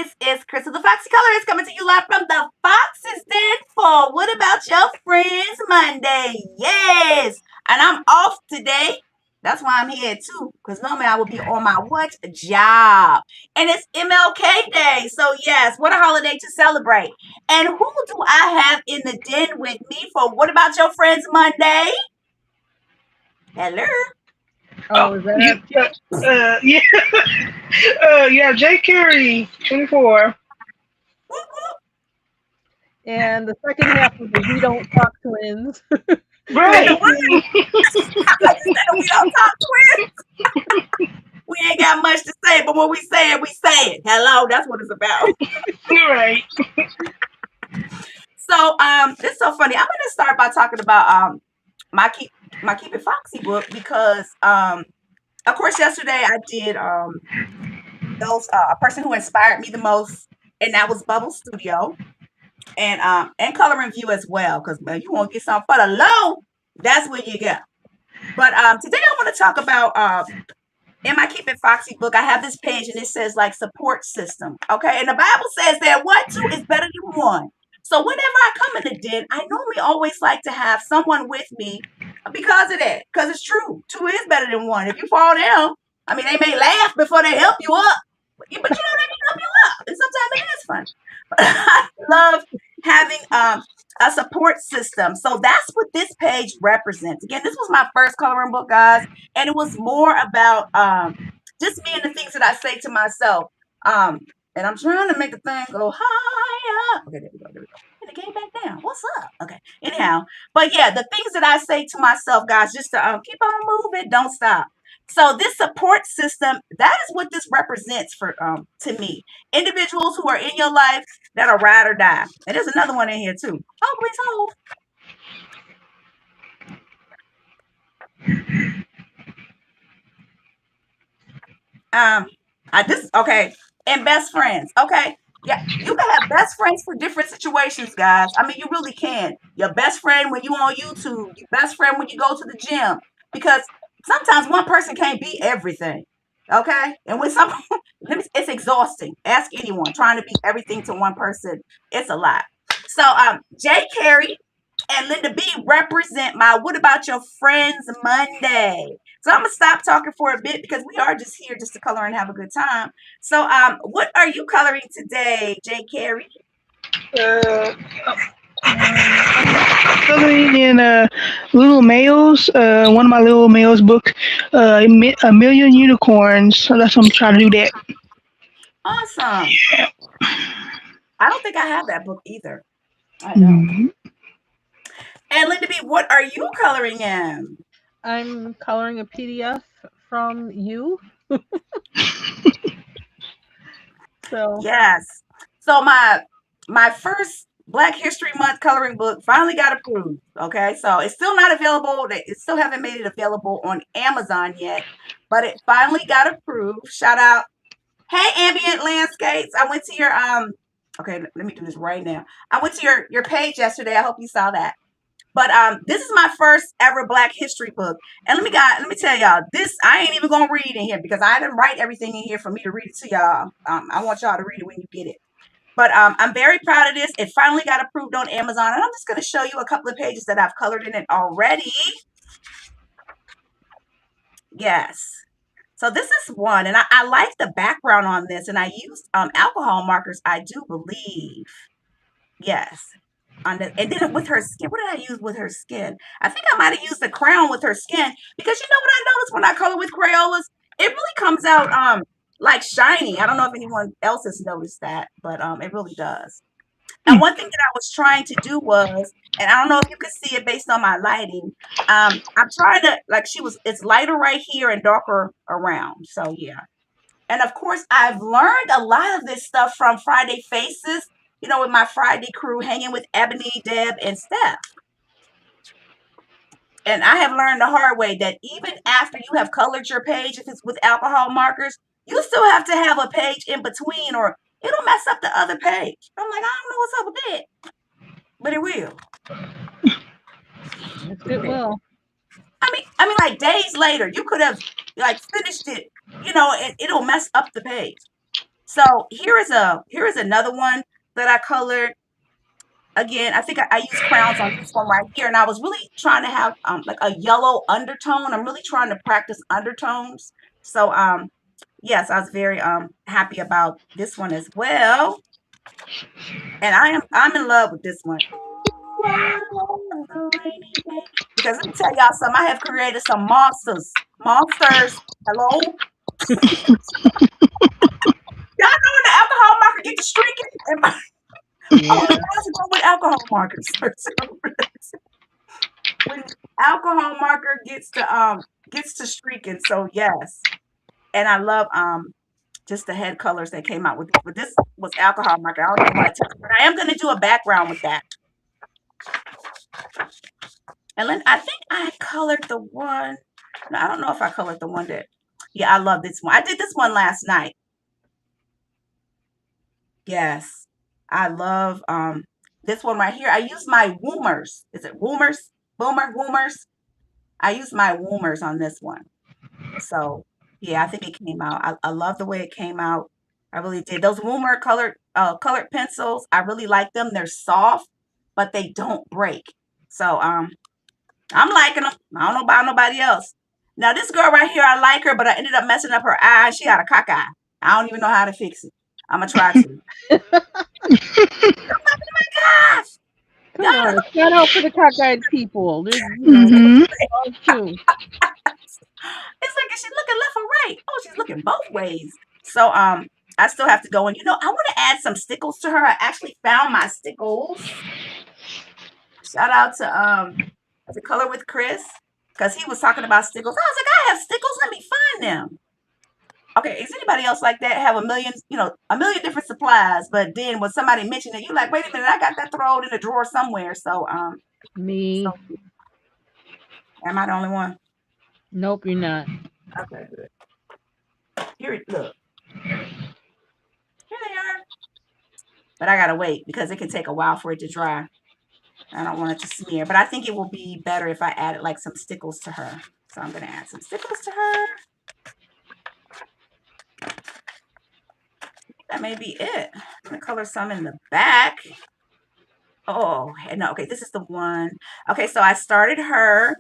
This is Crystal the Foxy Colorist coming to you live from the Foxes Den for What About Your Friends Monday. Yes. And I'm off today. That's why I'm here too. Because normally I would be on my what job. And it's MLK Day. So yes, what a holiday to celebrate. And who do I have in the den with me for What About Your Friends Monday? Hello. Oh, Oh, is you that yeah yeah Jay Carey 24. and the second half of the We Don't Talk Twins. Wait, Right. what? I just said we don't talk twins. We ain't got much to say, but when we say it, we say it. Hello, that's what it's about. Right. So, this is so funny. I'm gonna start by talking about my Keep It Foxy book because of course yesterday I did those a person who inspired me the most, and that was Bubble Studio and Coloring View as well. Because you want to get something for the low, that's where you go. But today I want to talk about in my Keep It Foxy book, I have this page and it says like support system. Okay. And the Bible says that what two is better than one. So whenever I come in the den, I normally always like to have someone with me because of that. Because it's true. Two is better than one. If you fall down, I mean, they may laugh before they help you up. But you know, they can help you up. And sometimes it is fun. But I love having a support system. So that's what this page represents. Again, this was my first coloring book, guys, and it was more about just me and the things that I say to myself. Um, and I'm trying to make the thing go higher. Okay, there we go. There we go. And it came back down. What's up? Okay. Anyhow, but yeah, the things that I say to myself, guys, just to keep on moving, don't stop. So this support system, that is what this represents for to me. Individuals who are in your life that'll ride or die. And there's another one in here too. Oh, please hold. I this okay. And best friends. Okay. Yeah, you can have best friends for different situations, guys. I mean, you really can. Your best friend when you on YouTube, your best friend when you go to the gym. Because sometimes one person can't be everything. Okay? And when some it's exhausting. Ask anyone trying to be everything to one person. It's a lot. So Jay Carey and Linda B represent my What About Your Friends Monday. So I'm gonna stop talking for a bit because we are just here just to color and have a good time. So what are you coloring today, Jay Carey? Uh, I'm coloring in Little Males. One of my Little Males book, A Million Unicorns. So that's what I'm trying to do that. Awesome. I don't think I have that book either. I don't. Mhm. And Linda B, what are you coloring in? I'm coloring a PDF from you. So, Yes. So my first Black History Month coloring book finally got approved. Okay, so it's still not available. They still haven't made it available on Amazon yet, but it finally got approved. Shout out, hey Ambient Landscapes. I went to your Okay, let me do this right now. I went to your page yesterday. I hope you saw that. But this is my first ever Black History book, and let me tell y'all, this I ain't even gonna read in here because I didn't write everything in here for me to read it to y'all. I want y'all to read it when you get it. But I'm very proud of this. It finally got approved on Amazon, and I'm just gonna show you a couple of pages that I've colored in it already. Yes. So this is one, and I like the background on this, and I used alcohol markers, I do believe. Yes. And then with her skin, what did I use with her skin? I think I might have used the crown with her skin because you know what I noticed when I color with Crayolas, it really comes out like shiny. I don't know if anyone else has noticed that, but it really does. And one thing that I was trying to do was, and I don't know if you could see it based on my lighting, I'm trying to like it's lighter right here and darker around. So yeah. And of course, I've learned a lot of this stuff from Friday Faces, you know, with my Friday crew hanging with Ebony, Deb, and Steph. And I have learned the hard way that even after you have colored your page, if it's with alcohol markers, you still have to have a page in between or it'll mess up the other page. I'm like, I don't know what's up with that, but it will. yes, it will. I mean, like days later, you could have like finished it, you know, and it'll mess up the page. So here is another one that I colored. Again, I think I used crowns on this one right here, and I was really trying to have like a yellow undertone. I'm really trying to practice undertones. So yes, I was very happy about this one as well. And I'm in love with this one. Because let me tell y'all something, I have created some monsters. Monsters. Hello? Y'all know when the alcohol marker get to streaking? Oh, it has to go with alcohol markers. When alcohol marker gets to streaking, so yes. And I love just the head colors that came out with this, but this was alcohol marker. I don't even want to touch it, but I am gonna do a background with that. And then I think I colored the one. No, I don't know if I colored the one that. Yeah, I love this one. I did this one last night. Yes, I love this one right here. I use my Woomers. Is it Woomers? Woomers. I used my Woomers on this one. So yeah, I think it came out. I love the way it came out. I really did. Those Woomer colored pencils, I really like them. They're soft, but they don't break. So I'm liking them. I don't know about nobody else. Now this girl right here, I like her, but I ended up messing up her eye. She got a cock eye. I don't even know how to fix it. I'm gonna try to. Gosh, Come y'all on, know, shout out for the cockeyed people. There's, Mhm. too. it's like is she looking left or right? Oh, she's looking both ways. So I still have to go and I want to add some stickles to her. I actually found my stickles. Shout out to Color with Chris because he was talking about stickles. I was like, I have stickles. Let me find them. Okay, is anybody else like that? Have a million different supplies, but then when somebody mentioned it, you're like, wait a minute, I got that thrown in a drawer somewhere. So Me. so am I the only one? Nope, you're not. Okay, good. Look. Here they are. But I gotta wait because it can take a while for it to dry. I don't want it to smear, but I think it will be better if I added like some stickles to her. So I'm gonna add some stickles to her. That may be it. I'm gonna color some in the back. Oh, no, okay, this is the one. Okay, so I started her.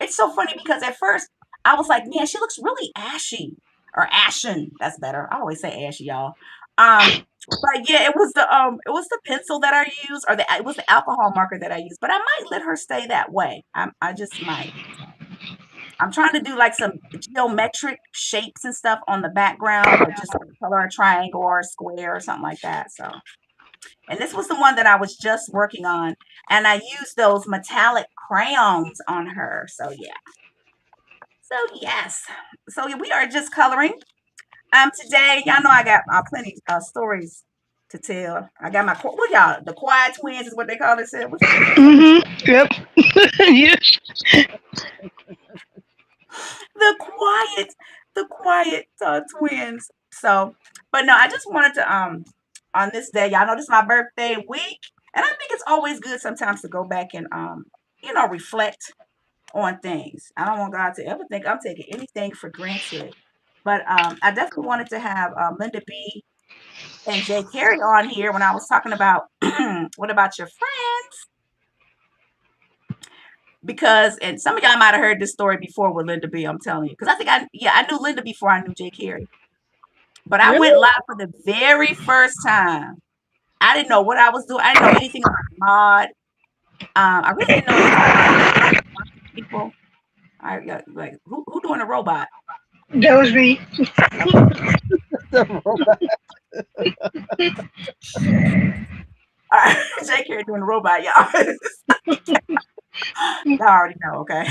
It's so funny because at first I was like, man, she looks really ashy or ashen. That's better. I always say ashy, y'all. But yeah, it was the pencil that I used, or it was the alcohol marker that I used. But I might let her stay that way. I just might. I'm trying to do like some geometric shapes and stuff on the background, or just color a triangle or a square or something like that. So, and this was the one that I was just working on, and I used those metallic crayons on her. So yeah. So yes. So yeah, we are just coloring. Today, y'all know I got plenty stories to tell. I got what y'all, the quiet twins is what they call themselves. Mhm. Yep. Yes. The quiet twins. So, but no, I just wanted to on this day, y'all know this is my birthday week, and I think it's always good sometimes to go back and reflect on things. I don't want God to ever think I'm taking anything for granted. But I definitely wanted to have Linda B and Jay Carey on here when I was talking about what about your friends? Because and some of y'all might have heard this story before with Linda B. I'm telling you, because I think I knew Linda before I knew Jay Carey, but I went Really? live for the very first time. I didn't know what I was doing. I didn't know anything about mod. I really didn't know anything about people. I got like who doing a robot? That was me. All right, Jay Carey doing a robot, y'all. Y'all already know, okay?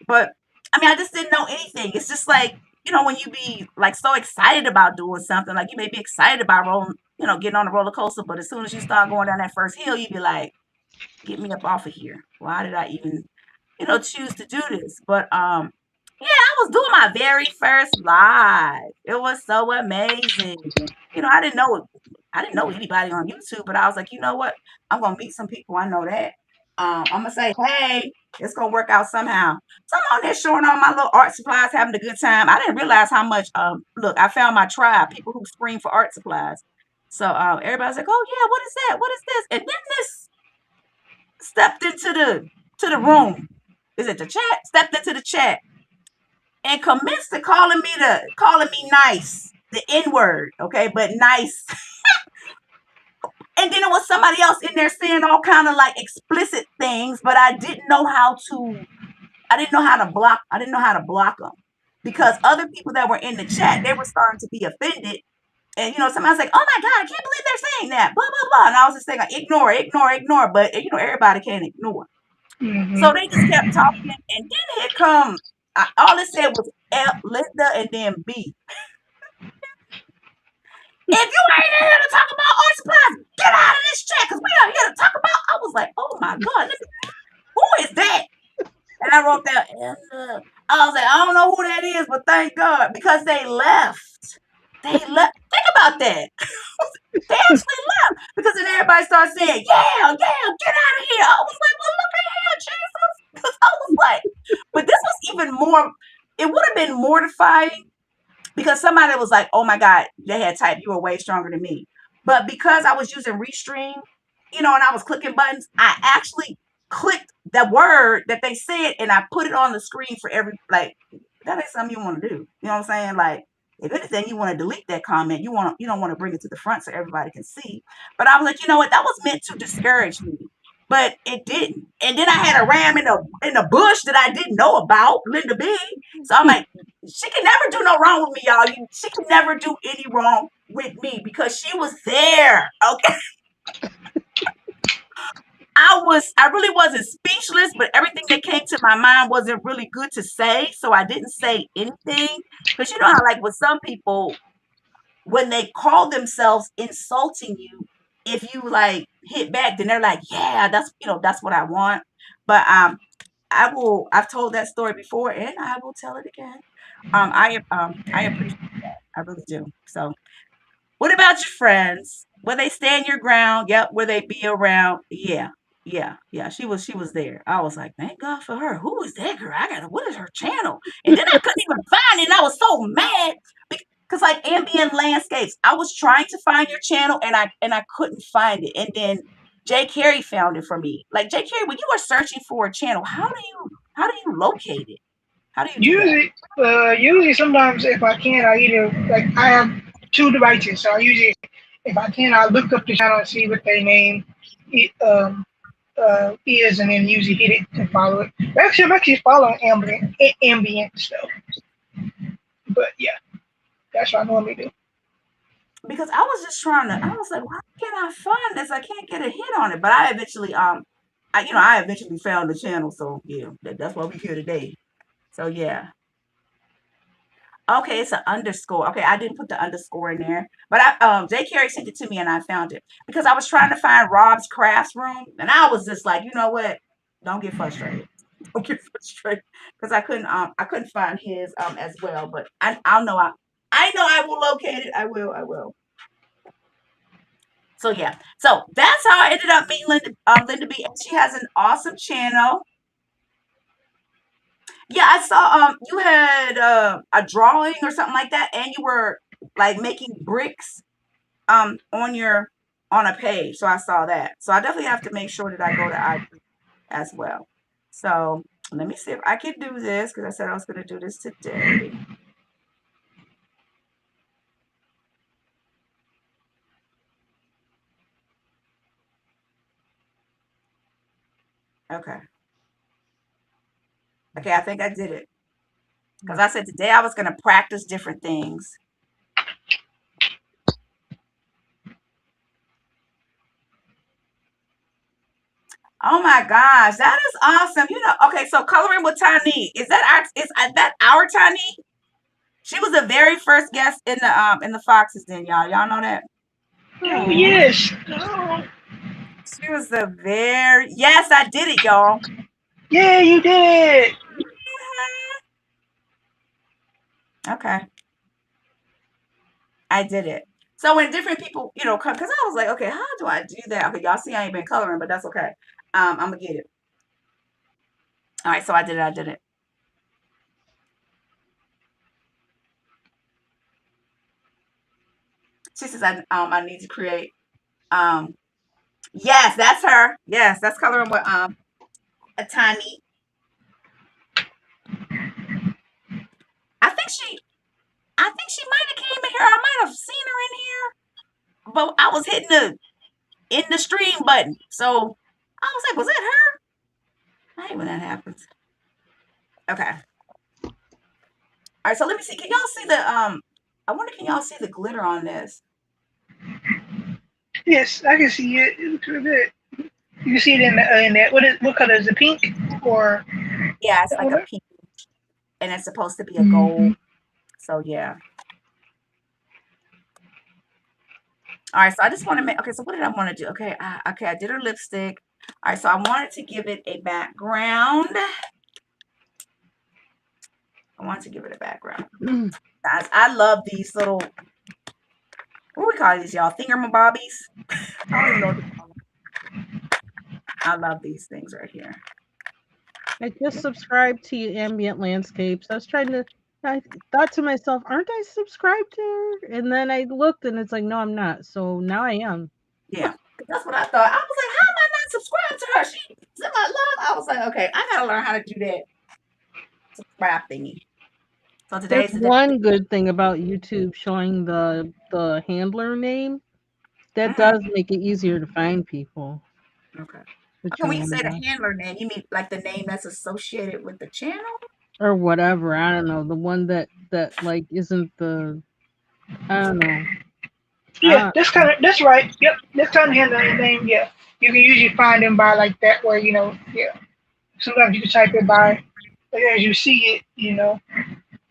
But I mean, I just didn't know anything. It's just like, when you be like so excited about doing something, like you may be excited about rolling, getting on a roller coaster, but as soon as you start going down that first hill, you be like, get me up off of here. Why did I even, choose to do this? But yeah, I was doing my very first live. It was so amazing. I didn't know anybody on YouTube, but I was like, you know what? I'm gonna meet some people. I know that. I'm gonna say, hey, it's gonna work out somehow. So I'm on there showing all my little art supplies, having a good time. I didn't realize how much. Look, I found my tribe, people who scream for art supplies. So everybody's like, oh yeah, what is that? What is this? And then this stepped into the room. Is it the chat? Stepped into the chat and commenced to calling me nice, the N word, okay, but nice. And then it was somebody else in there saying all kind of like explicit things, but I didn't know how to block. I didn't know how to block them because other people that were in the chat, they were starting to be offended. And somebody's like, "Oh my God, I can't believe they're saying that." Blah blah blah. And I was just saying, like, ignore, ignore, ignore. But everybody can't ignore. So they just kept talking, and then here come. All it said was Linda and then B. If you ain't here to talk about art supplies, get out of this chat because we are here to talk about. I was like, oh my God, who is that? And I wrote that, and I was like, I don't know who that is, but thank God because they left. They left. Think about that. They actually left because then everybody started saying, yeah, get out of here. I was like, well, look at here, Jesus. Because I was like, but this was even more, it would have been mortifying because somebody was like, oh my God, they had typed, you were way stronger than me. But because I was using Restream, and I was clicking buttons, I actually clicked the word that they said and I put it on the screen for that ain't something you want to do. You know what I'm saying? Like, if anything, you want to delete that comment. You don't want to bring it to the front so everybody can see. But I was like, you know what? That was meant to discourage me. But it didn't. And then I had a ram in the bush that I didn't know about, Linda B. So I'm like, she can never do no wrong with me, y'all. She can never do any wrong with me because she was there. Okay. I really wasn't speechless, but everything that came to my mind wasn't really good to say. So I didn't say anything. Because you know how, like, with some people, when they call themselves insulting you, if you like hit back, then they're like, yeah, that's what I want. But I've told that story before and I will tell it again. I appreciate that. I really do. So what about your friends? Will they stand your ground? Yep. Will they be around? Yeah. Yeah. She was there. I was like, thank God for her. Who is that girl? What is her channel? And then I couldn't even find it. And I was so mad because like ambient landscapes, I was trying to find your channel and I couldn't find it. And then Jay Carey found it for me. Like Jay Carey, when you are searching for a channel, how do you locate it? How do you do that? Usually sometimes if I can, I either I have two devices, so I usually if I can, I look up the channel and see what their name is, and then usually hit it and follow it. But actually, I'm actually following ambient stuff. But yeah, that's what I normally do. Because I was just I was like, why can't I find this? I can't get a hit on it. But I eventually I eventually found the channel, so yeah, that's why we're here today. So yeah. Okay, it's an underscore. Okay, I didn't put the underscore in there, but Jay Carey sent it to me and I found it because I was trying to find Rob's Crafts Room and I was just like, you know what? Don't get frustrated. Don't get frustrated because I couldn't find his as well. But I know I will locate it. I will. So yeah, so that's how I ended up meeting Linda B. And she has an awesome channel. Yeah, I saw you had a drawing or something like that, and you were like making bricks on a page. So I saw that. So I definitely have to make sure that I go to IG as well. So let me see if I can do this because I said I was going to do this today. Okay. Okay, I think I did it. Because I said today I was going to practice different things. Oh my gosh, that is awesome. Okay, so Coloring with Tani. Is that our Tani? She was the very first guest in the Foxes then, y'all. Y'all know that? Oh yes. She was yes, I did it, y'all. Yeah, you did it. Okay. I did it. So when different people, because I was like, okay, how do I do that? Okay, y'all see I ain't been coloring, but that's okay. I'm gonna get it. All right, so I did it. I did it. She says I need to create. Um, yes, that's her. Yes, that's coloring with a tiny. I think she. I think she might have came in here. I might have seen her in here, but I was hitting the in the stream button, so I was like, was that her? I hate when that happens. Okay. All right. So let me see. Can y'all see the I wonder, can y'all see the glitter on this? Yes, I can see it. It looks real good. You can see it in that. What color is it? Pink or Yeah, it's that like one a there? pink, and it's supposed to be a Mm-hmm. gold. So yeah. All right. So I just want to make. Okay. So what did I want to do? Okay. Okay. I did her lipstick. All right. So I wanted to give it a background. I wanted to give it a background. Guys, I love these little. What do we call these, y'all? Thingamabobbies. I don't even know what to call them. I love these things right here. I just subscribed to Ambient Landscapes. I thought to myself, aren't I subscribed to her? And then I looked and it's like, no, I'm not. So now I am. Yeah, that's what I thought. I was like, how am I not subscribed to her? She's in my love. I was like, okay, I gotta learn how to do that subscribe thingy. So That's today's the day. one good thing about YouTube showing the handler name. That Mm, does make it easier to find people okay. that Okay, you when you want say the to handler name, you mean like the name that's associated with the channel? or whatever. I don't know. The one that like isn't the I don't know. Yeah, Uh, that's right. Yep, that's kind of handle name. Yeah, you can usually find them by like that, where yeah. Sometimes you can type it by like, as you see it.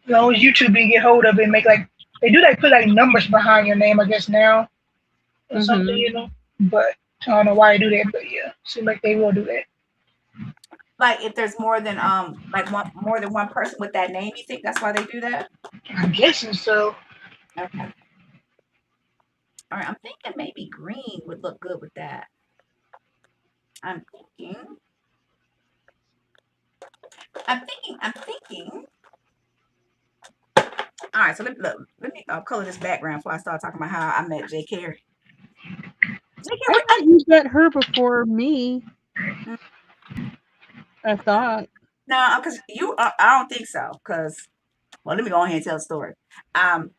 As long as YouTube can get hold of it, and make like they do like put like numbers behind your name, I guess now or something. mhm. But I don't know why they do that, but yeah, seems like they will do that. Like if there's more than like more than one person with that name, you think that's why they do that? I'm guessing so. Okay. All right, I'm thinking maybe green would look good with that. I'm thinking, I'm thinking. All right, so let me color this background before I start talking about how I met Jay Carey. Jay I Carey, thought you met her before me. mm, I thought. no, because I don't think so. Because well, let me go ahead and tell the story. Um,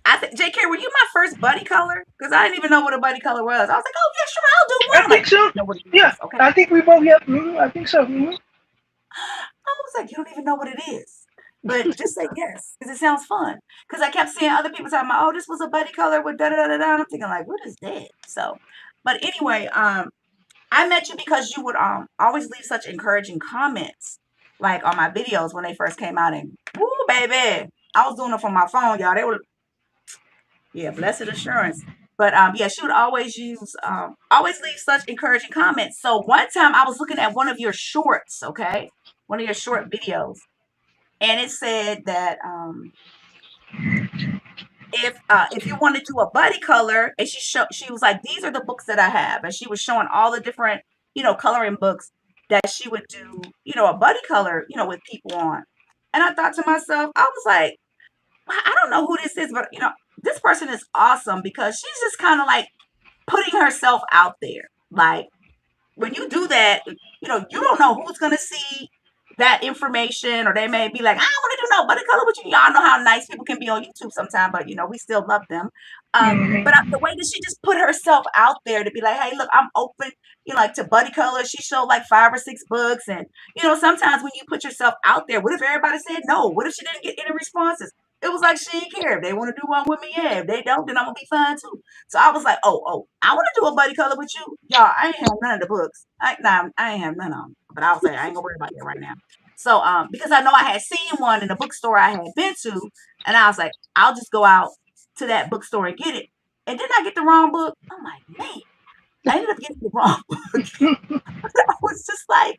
I think Jay Carey, were you my first buddy color? Because I didn't even know what a buddy color was. I was like, oh yeah, sure, I'll do one. I I'm think like, you so. know what it Yeah, is? Okay. I think we both. Yep, I think so. I was like, you don't even know what it is. But just say yes, because it sounds fun. Because I kept seeing other people talking about, oh, this was a buddy color with da da da da da. I'm thinking like, what is that? So, but anyway, I met you because you would always leave such encouraging comments, like on my videos when they first came out, and woo, baby, I was doing it from my phone, y'all. They were, yeah, blessed assurance. But yeah, she would always leave such encouraging comments. So one time I was looking at one of your shorts, okay, one of your short videos, and it said that if you want to do a buddy color, and she was like, these are the books that I have, and she was showing all the different coloring books that she would do a buddy color with people on. And I thought to myself, I was like, I don't know who this is, but this person is awesome because she's just kind of like putting herself out there. Like when you do that, you don't know who's gonna see that information, or they may be like, I don't want to do no buddy color with you. Y'all know how nice people can be on YouTube sometimes, but we still love them. But Mm-hmm. the way that she just put herself out there to be like, hey, look, I'm open, like to buddy color. She showed like 5 or 6 books, and sometimes when you put yourself out there, what if everybody said no? What if she didn't get any responses? It was like she didn't care. If they want to do one with me, yeah. If they don't, then I'm gonna be fine too. So I was like, oh, I want to do a buddy color with you. Y'all, I ain't have none of the books. I ain't have none of them. But I was like, I ain't gonna worry about that right now. So because I know I had seen one in a bookstore I had been to, and I was like, I'll just go out to that bookstore and get it. And then I get the wrong book. I'm like, man, I ended up getting the wrong book. I was just like,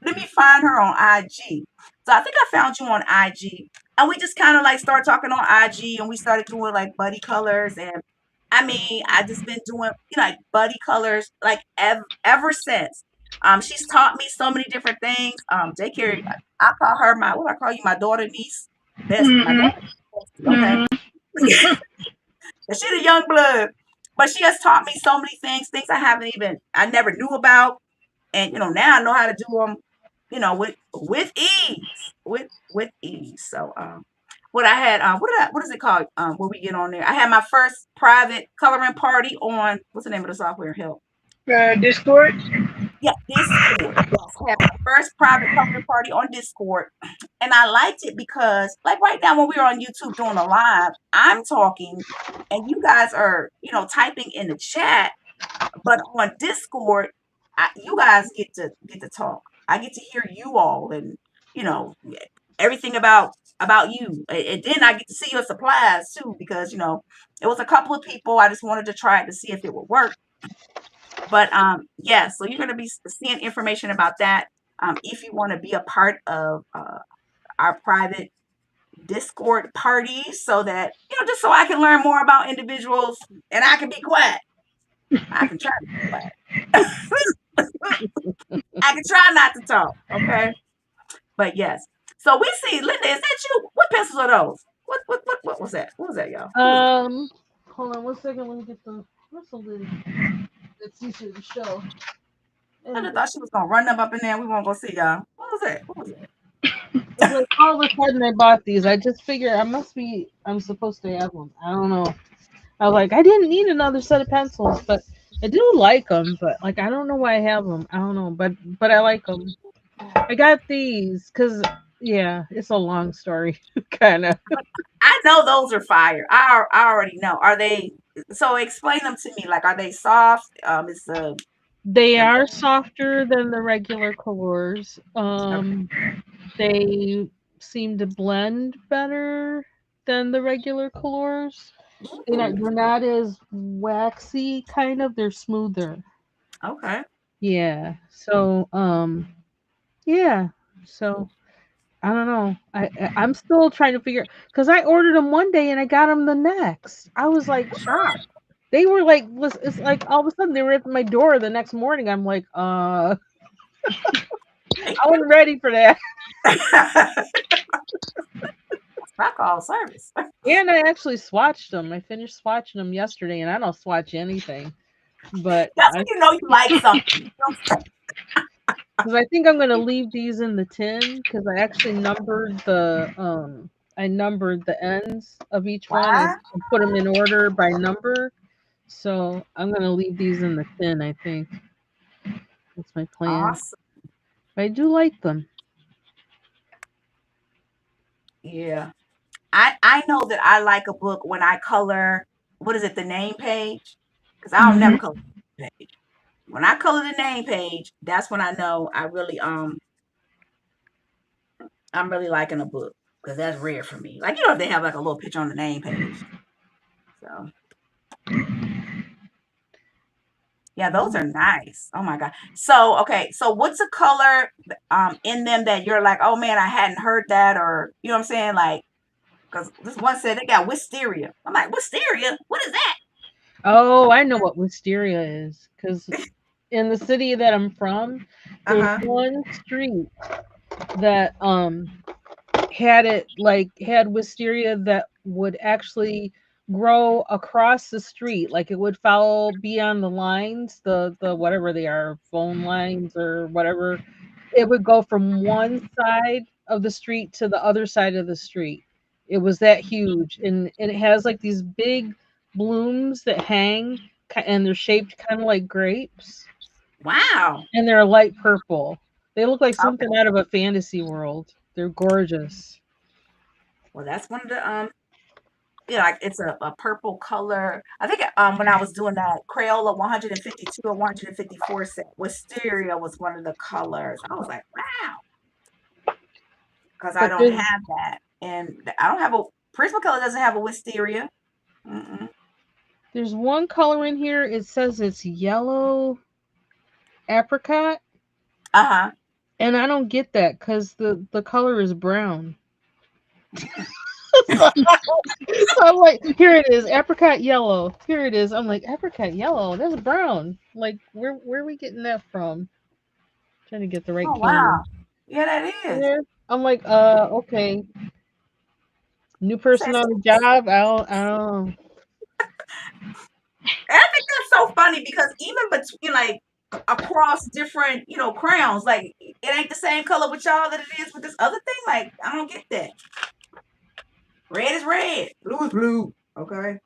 let me find her on IG. So I think I found you on IG. And we just kind of like started talking on IG, and we started doing like buddy colors. And I mean, I just been doing like buddy colors like ever since. She's taught me so many different things. J. Carey, I call her what I call you, my daughter niece, my Mhm. daughter. Okay, Mhm. she's a young blood, but she has taught me so many things I never knew about, and now I know how to do them, with ease, with ease. So what I had, what is it called? What we get on there? I had my first private coloring party on, what's the name of the software? Help. Discord. Yeah, Discord. Yes, I had my first private coloring party on Discord, and I liked it because, like right now, when we're on YouTube doing a live, I'm talking, and you guys are, typing in the chat. But on Discord, you guys get to talk. I get to hear you all, and you know everything about you, and then I get to see your supplies too, because it was a couple of people. I just wanted to try it to see if it would work. But yeah, so you're going to be seeing information about that. If you want to be a part of our private Discord party, so that just so I can learn more about individuals, and I can be quiet. I can try to be quiet. I can try not to talk, okay? But yes. So we see, Linda, is that you? What pencils are those? What was that? What was that, y'all? What was that? Hold on 1 second. Let me get the whistle lid. It's easier to show. I just And thought she was gonna run them up in there and we won't go see y'all. What was that? What was that? it's like all of a sudden I bought these. I just figured I'm supposed to have them. I don't know. I was like, I didn't need another set of pencils, but I do like them. But like, I don't know why I have them. I don't know, but I like them. I got these because yeah, it's a long story, kind of. I know those are fire. I already know. Are they? So explain them to me. Like, are they soft? It's They the are softer than the regular colors. okay. They seem to blend better than the regular colors. They're not as waxy, kind of. They're smoother. Okay. Yeah. So yeah. So I don't know. I'm still trying to figure because I ordered them one day and I got them the next. I was like shocked. They were like, it's like all of a sudden they were at my door the next morning. I'm like, I wasn't ready for that. I call service. And I actually swatched them. I finished swatching them yesterday, and I don't swatch anything. But That's when you know you like something. because I think I'm gonna leave these in the tin because I numbered the ends of each one Wow. and put them in order by number. So I'm gonna leave these in the tin. I think that's my plan. Awesome. But I do like them. Yeah. I know that I like a book when I color, what is it, the name page? Because I don't never Mhm. color the name page. When I color the name page, that's when I know I'm really liking a book, because that's rare for me. Like, if they have like a little picture on the name page. So yeah, those are nice. Oh my God. So okay, so what's a color in them that you're like, oh man, I hadn't heard that, or you know what I'm saying? Like, because this one said they got wisteria. I'm like, wisteria? What is that? Oh, I know what wisteria is because in the city that I'm from, there's Uh-huh. one street that had wisteria that would actually grow across the street, like it would follow beyond the lines, the whatever they are, phone lines or whatever. It would go from one side of the street to the other side of the street. It was that huge, and it has like these big blooms that hang, and they're shaped kind of like grapes, Wow. and they're light purple. They look like something Okay. out of a fantasy world. They're gorgeous. Well, that's one of the yeah, like it's a purple color. I think when I was doing that Crayola 152 or 154 set, wisteria was one of the colors. I was like, wow, because I But don't there's have that, and I don't have a Prismacolor doesn't have a wisteria. Mm-mm. there's one color in here. It says it's yellow apricot, Uh-huh. and I don't get that because the color is brown. So I'm like, here it is, apricot yellow. Here it is. I'm like, apricot yellow. That's brown. Like, where are we getting that from? Trying to get the right Oh camera. wow. Yeah, that is. Yeah. I'm like, okay. New It says person on the job. I don't. and I think that's so funny because even between like across different, crowns, like it ain't the same color with y'all that it is with this other thing. Like I don't get that. Red is red, blue is blue. Okay.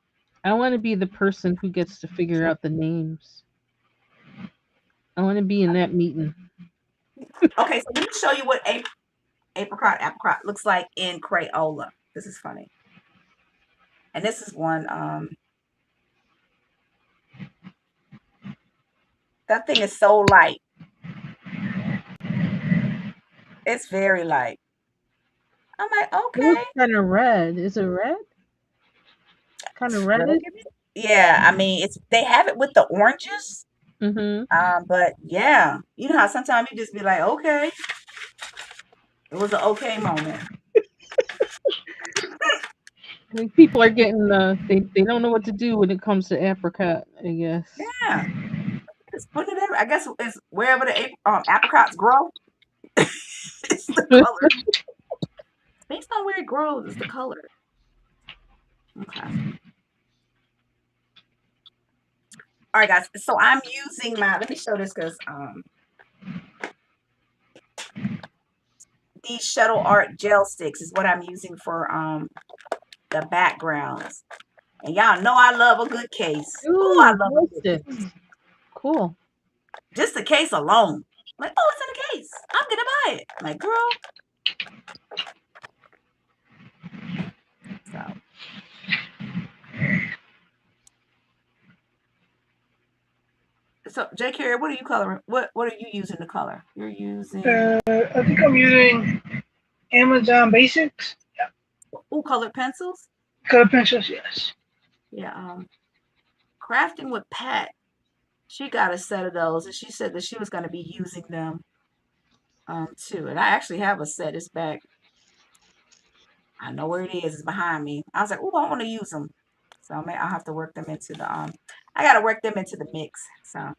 I want to be the person who gets to figure out the names. I want to be in that meeting. Okay, so let me show you what apricot looks like in Crayola. This is funny. And this is one, that thing is so light. It's very light. I'm like, It okay. looks kind of red. Is it red? Kind of reddish. Yeah, I mean, they have it with the oranges. Mm-hmm. But yeah, you know how sometimes you just be like, okay, it was an okay moment. I think people are getting they don't know what to do when it comes to apricot. I guess. Yeah, just putting it in. I guess it's wherever the apricots grow. It's the color. Based on where it grows, it's the color. Okay. All right, guys. So I'm using let me show this because these Shuttle Art gel sticks is what I'm using for the backgrounds. And y'all know I love a good case. Oh, I Ooh, love a good sticks. case. Cool. Just the case alone. Like, oh, it's in the case. I'm gonna buy it. Like, girl. So J. Carey, what are you coloring? What are you using to color? You're using I think I'm using Amazon Basics. colored pencils? Color pencils, yes. Yeah, Crafting with Pat. She got a set of those and she said that she was gonna be using them too. And I actually have a set. It's back. I know where it is. It's behind me. I was like, oh, I want to use them. So I'll have to work them into the I gotta work them into the mix. So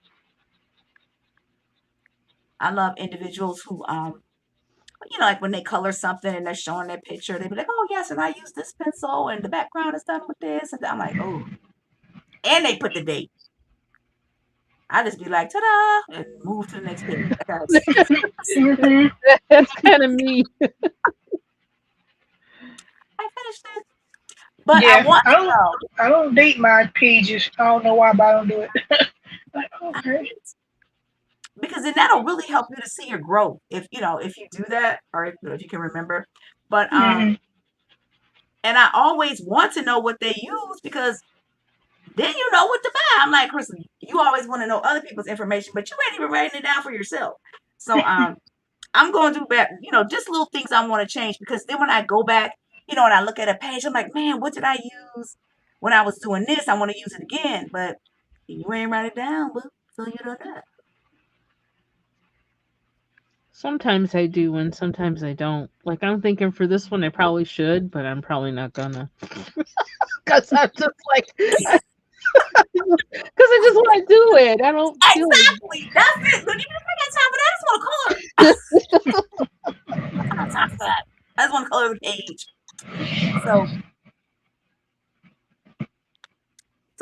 I love individuals who like when they color something and they're showing their picture, they be like, oh yes, and I use this pencil and the background is done with this. And I'm like, oh. And they put the date. I just be like, ta-da, and move to the next page. Mhm. That's kind of me. I finished it. But I Yeah, want to know. I don't date my pages. I don't know why, but I don't do it. Like, okay. Because then that'll really help you to see your growth if you do that or if you can remember. But Mhm. and I always want to know what they use because then you know what to buy. I'm like, Kristen, you always want to know other people's information, but you ain't even writing it down for yourself. So I'm going to do back, just little things I want to change because then when I go back, and I look at a page, I'm like, man, what did I use when I was doing this? I want to use it again, but you ain't write it down, but so you know that. Sometimes I do, and sometimes I don't. Like I'm thinking for this one, I probably should, but I'm probably not gonna. Because I'm just like, because I just want to do it. I don't feel like. Exactly. That's it. Look, even if I got time for that, I just want to color. I got time for that. I just want to color the page. So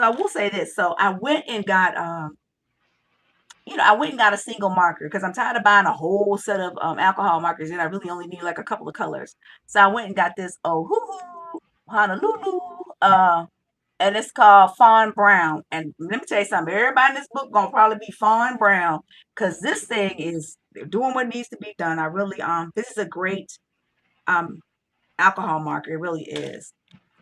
I will say this. So I went and got a single marker because I'm tired of buying a whole set of alcohol markers and I really only need like a couple of colors. So I went and got this Ohuhu Honolulu and it's called Fawn Brown. And let me tell you something, everybody in this book gonna probably be Fawn Brown because this thing is doing what needs to be done. I really this is a great alcohol marker. It really is.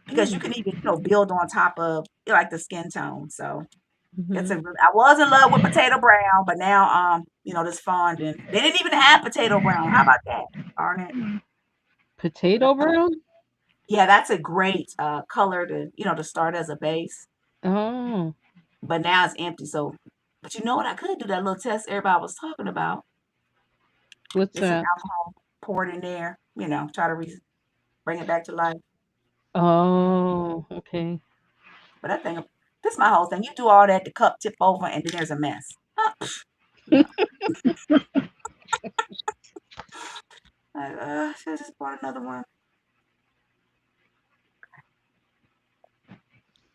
Because you can even, build on top of like the skin tone. So Mhm. I was in love with potato brown, but now this fondant. They didn't even have potato brown. How about that? Darn it. Potato brown. Yeah, that's a great color to start as a base. Oh, But now it's empty. So, but you know what? I could do that little test everybody was talking about. what's Get some that? alcohol poured in there. Try to bring it back to life. Oh, okay. But that thing, this is my whole thing. You do all that, the cup tip over, and then there's a mess. No. Should just bought another one.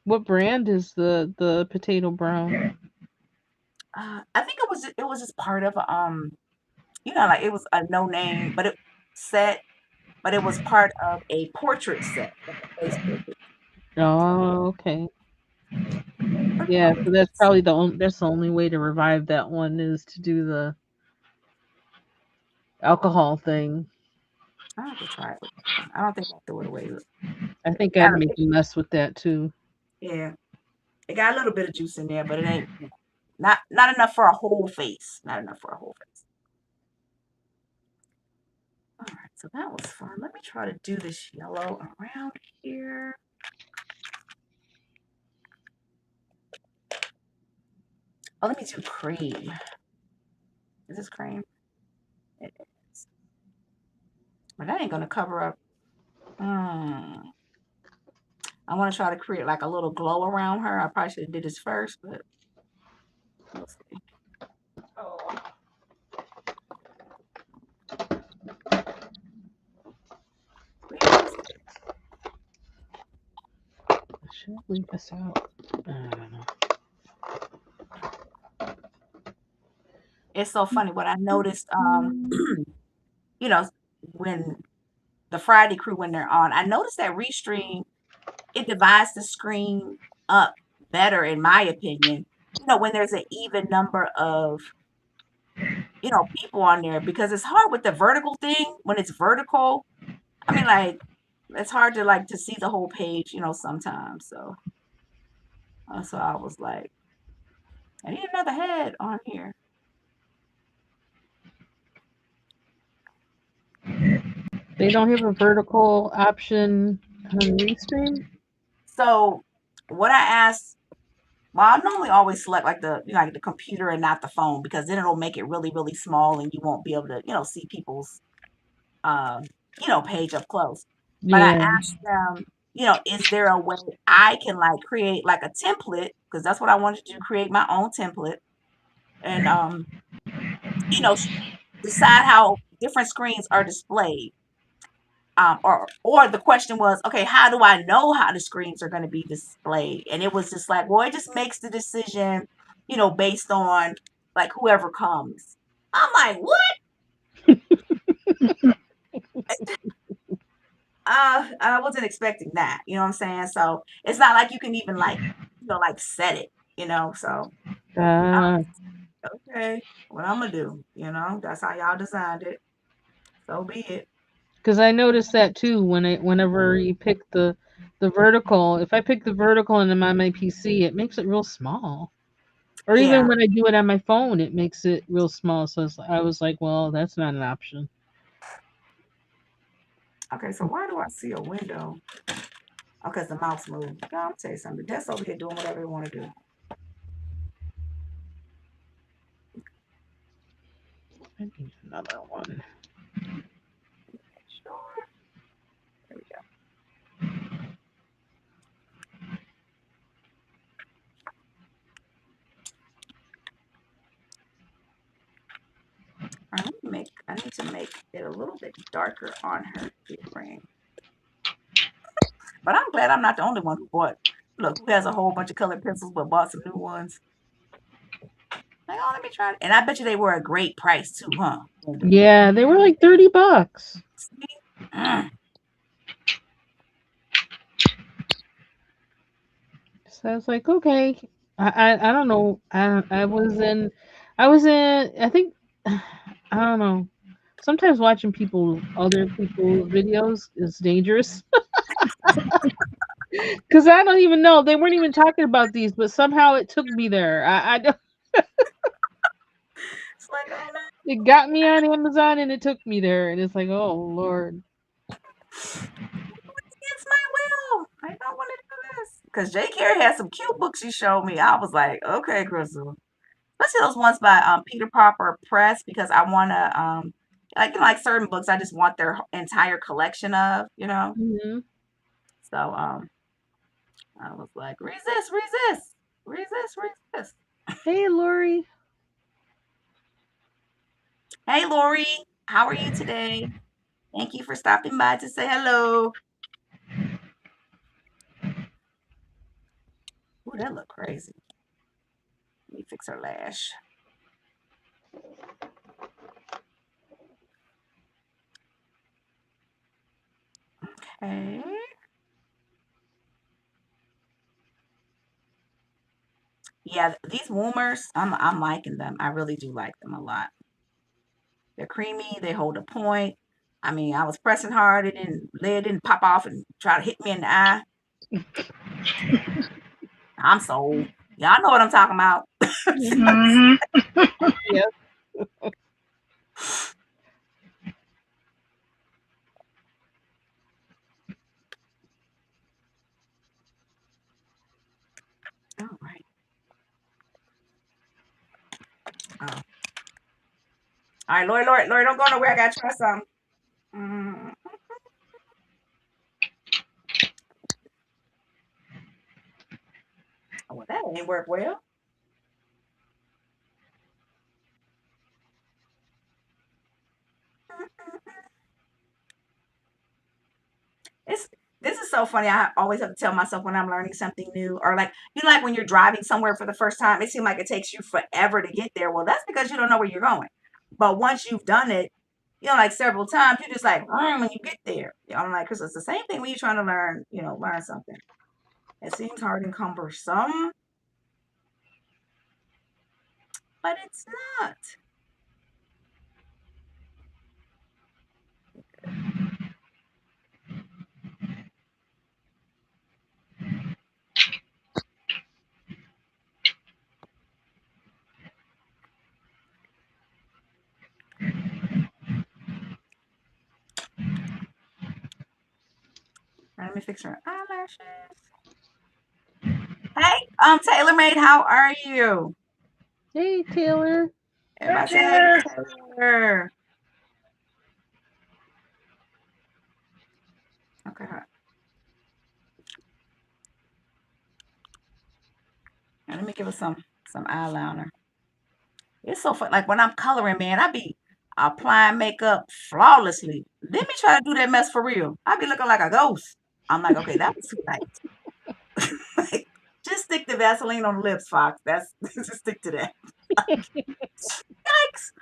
What brand is the potato brown? I think it was just part of like it was a no name, but it was part of a portrait set. Like a face portrait. Oh, okay. Pretty Yeah, so that's nice. probably that's the only way to revive that one is to do the alcohol thing. I have to try it. I don't think I'll throw it away. I think I'd Got make a, a mess with that too. yeah, it got a little bit of juice in there, but it ain't not enough for a whole face. Not enough for a whole face. All right, so that was fun. Let me try to do this yellow around here. Oh, let me do cream. Is this cream? It is. But that ain't gonna cover up. I want to try to create like a little glow around her. I probably should have did this first, but we'll see. Should I leave this out? I don't know. It's so funny what I noticed. You know, when the Friday crew when they're on, I noticed that Restream it divides the screen up better, in my opinion. When there's an even number of people on there because it's hard with the vertical thing when it's vertical. I mean, like it's hard to to see the whole page, sometimes. So I was like, I need another head on here. They don't have a vertical option on Restream? So what I asked, well, I normally always select like like the computer and not the phone because then it'll make it really, really small and you won't be able to, see people's page up close. But I Yeah. asked them, is there a way I can like create like a template? Because that's what I wanted to do, create my own template and decide how different screens are displayed. Or the question was, okay, how do I know how the screens are going to be displayed? And it was just like, well, it just makes the decision, based on like whoever comes. I'm like, what? I wasn't expecting that. You know what I'm saying? So it's not like you can even like, like set it. So okay, what I'm gonna do? That's how y'all designed it. So be it. because I noticed that too whenever you pick the vertical. If I pick the vertical and I'm on my PC, it makes it real small. Or even Yeah. when I do it on my phone, it makes it real small. So I was like, well, that's not an option. Okay. So why do I see a window? Oh, because the mouse moved. God, I'm tell you something. That's over here doing whatever they want to do. I need another one. Sure. There we go. I need to make it a little bit darker on her frame. But I'm glad I'm not the only one who has a whole bunch of colored pencils but bought some new ones. Like, oh, let me try it. And I bet you they were a great price too, huh? Yeah, they were like $30. So I was like, okay. I don't know. I was in I think I don't know. Sometimes watching other people's videos is dangerous because I don't even know they weren't even talking about these, but somehow it took me there. I don't. It's like, oh no. It got me on Amazon and it took me there, and it's like, oh Lord. It's my will. I don't want to do this. Because J. Carey had some cute books she showed me. I was like, okay, Crystal. Especially those ones by Peter Popper Press because I want to like certain books I just want their entire collection of. Hmm. So I was like, resist, resist, resist, resist. Hey, Lori. Hey, Lori. How are you today? Thank you for stopping by to say hello. Ooh, that look crazy. Let me fix her lash. Okay. Yeah, these Woomers, I'm liking them. I really do like them a lot. They're creamy. They hold a point. I mean, I was pressing hard. It didn't pop off and try to hit me in the eye. I'm sold. Y'all know what I'm talking about. Hmm. Yep. All right. Oh. All right, Lori, don't go nowhere. I gotta try some. Mm. Oh, well, that didn't work well. It's this is so funny. I always have to tell myself when I'm learning something new, or like like when you're driving somewhere for the first time, it seems like it takes you forever to get there. Well, that's because you don't know where you're going. But once you've done it, like several times, you're just like, when you get there. I'm like, because it's the same thing when you're trying to learn, learn something. It seems hard and cumbersome, but it's not. Let me fix her eyelashes. Hey, Taylor Made, how are you? Hey, Taylor. Everybody say hey Yeah. to Taylor. Okay. Now, let me give her some eyeliner. It's so fun. Like when I'm coloring, man, I be applying makeup flawlessly. Let me try to do that mess for real. I be looking like a ghost. I'm like, okay, that was too nice. Like, just stick the Vaseline on the lips, Fox. That's just stick to that. Yikes.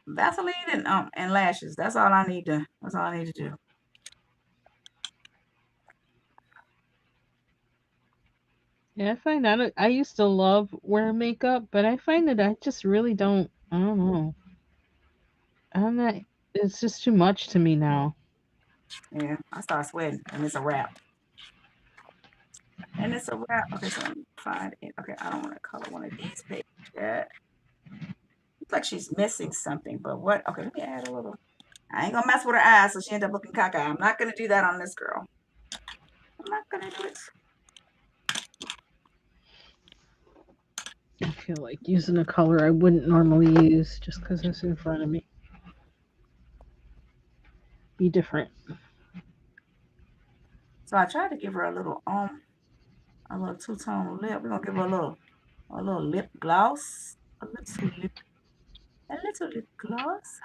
Vaseline and lashes. That's all I need to. That's all I need to do. Yeah, I find that I used to love wearing makeup, but I find that I just really don't. I don't know. I'm not. It's just too much to me now. Yeah, I start sweating, and it's a wrap. And it's a wrap. Okay, so let me find it. Okay, I don't want to color one of these pages yet. Looks like she's missing something, but what? Okay, let me add a little. I ain't gonna mess with her eyes so she end up looking cockeyed. I'm not gonna do that on this girl. I'm not gonna do it. I feel like using a color I wouldn't normally use just because it's in front of me. Be different. So I tried to give her a little two-tone lip. We're gonna give her a little lip gloss. A little lip gloss.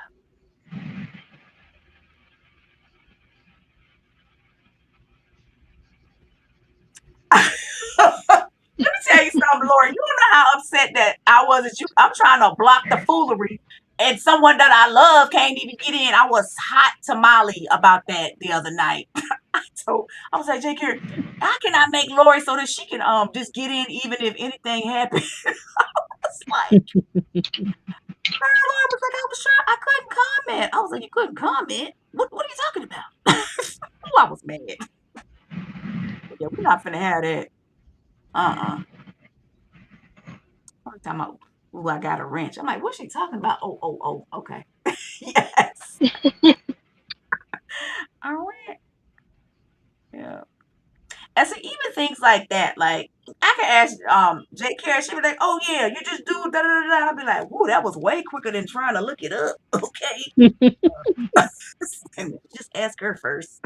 Let me tell you something, Lori. You don't know how upset that I was at you. I'm trying to block the foolery, and someone that I love can't even get in. I was hot tamale about that the other night. So I was like, J. Carey, how can I make Lori so that she can just get in even if anything happens? It's like, girl, Lori was like, I was trying, I couldn't comment. I was like, you couldn't comment? What are you talking about? Oh, I was mad. Yeah, we're not finna have that. Uh-uh. One time ooh, I got a wrench. I'm like, what's she talking about? Oh, okay. Yes. I went. Yeah. And so even things like that, like I can ask Jake Carey, she be like, oh yeah, you just do da da da da. I'll be like, whoa, that was way quicker than trying to look it up. Okay. And just ask her first.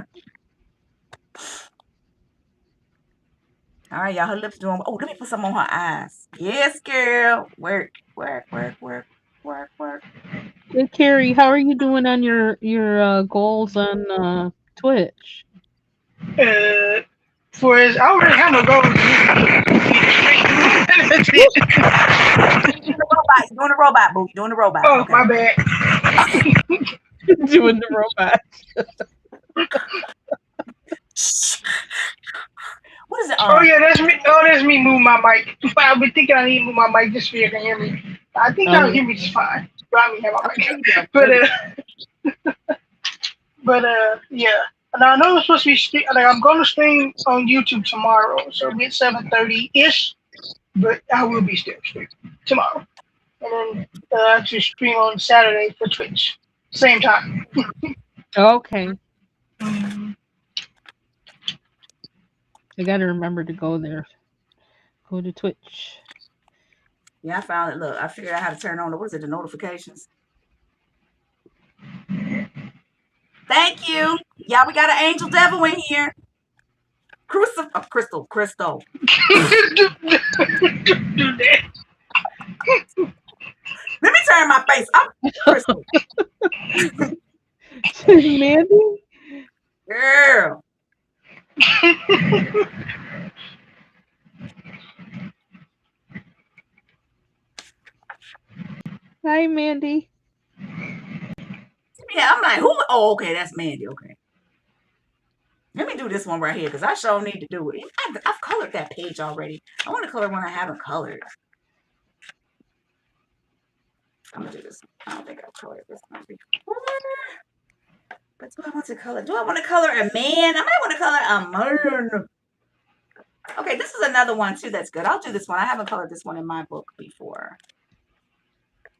All right, y'all. Her lips doing. Oh, let me put some on her eyes. Yes, girl. Work, work, work, work, work, work. Hey, Carrie, how are you doing on your goals on Twitch? For his, I already have no goals. That's it. You're doing the robot. You're doing the robot, boo. You're doing the robot. Oh, Okay. my bad. Doing the robot. What is it? Oh yeah, that's me. Oh, that's me moving my mic. I've been thinking I need to move my mic just so you can hear me. I think y'all hear me just fine. But I mean, have my Okay, there mic. you go. Yeah. And I know it's supposed to be like I'm going to stream on YouTube tomorrow, so it'll be at 7:30 ish. But I will be still streaming tomorrow, and then to stream on Saturday for Twitch, same time. Okay. Mhm. I gotta remember to go there. Go to Twitch. Yeah, I found it. Look, I figured out how to turn on the, what is it, the notifications. Thank you. Yeah, we got an angel devil in here. Crystal. Do that. Let me turn my face. I'm Crystal. Mandy? Girl. Hi, Mandy. Yeah, I'm like, who? Oh, okay, that's Mandy. Okay. Let me do this one right here because I sure need to do it. I've colored that page already. I want to color one I haven't colored. I'm going to do this. I don't think I've colored this one before. But do I want to color? Do I want to color a man? I might want to color a man. Okay, this is another one too that's good. I'll do this one. I haven't colored this one in my book before.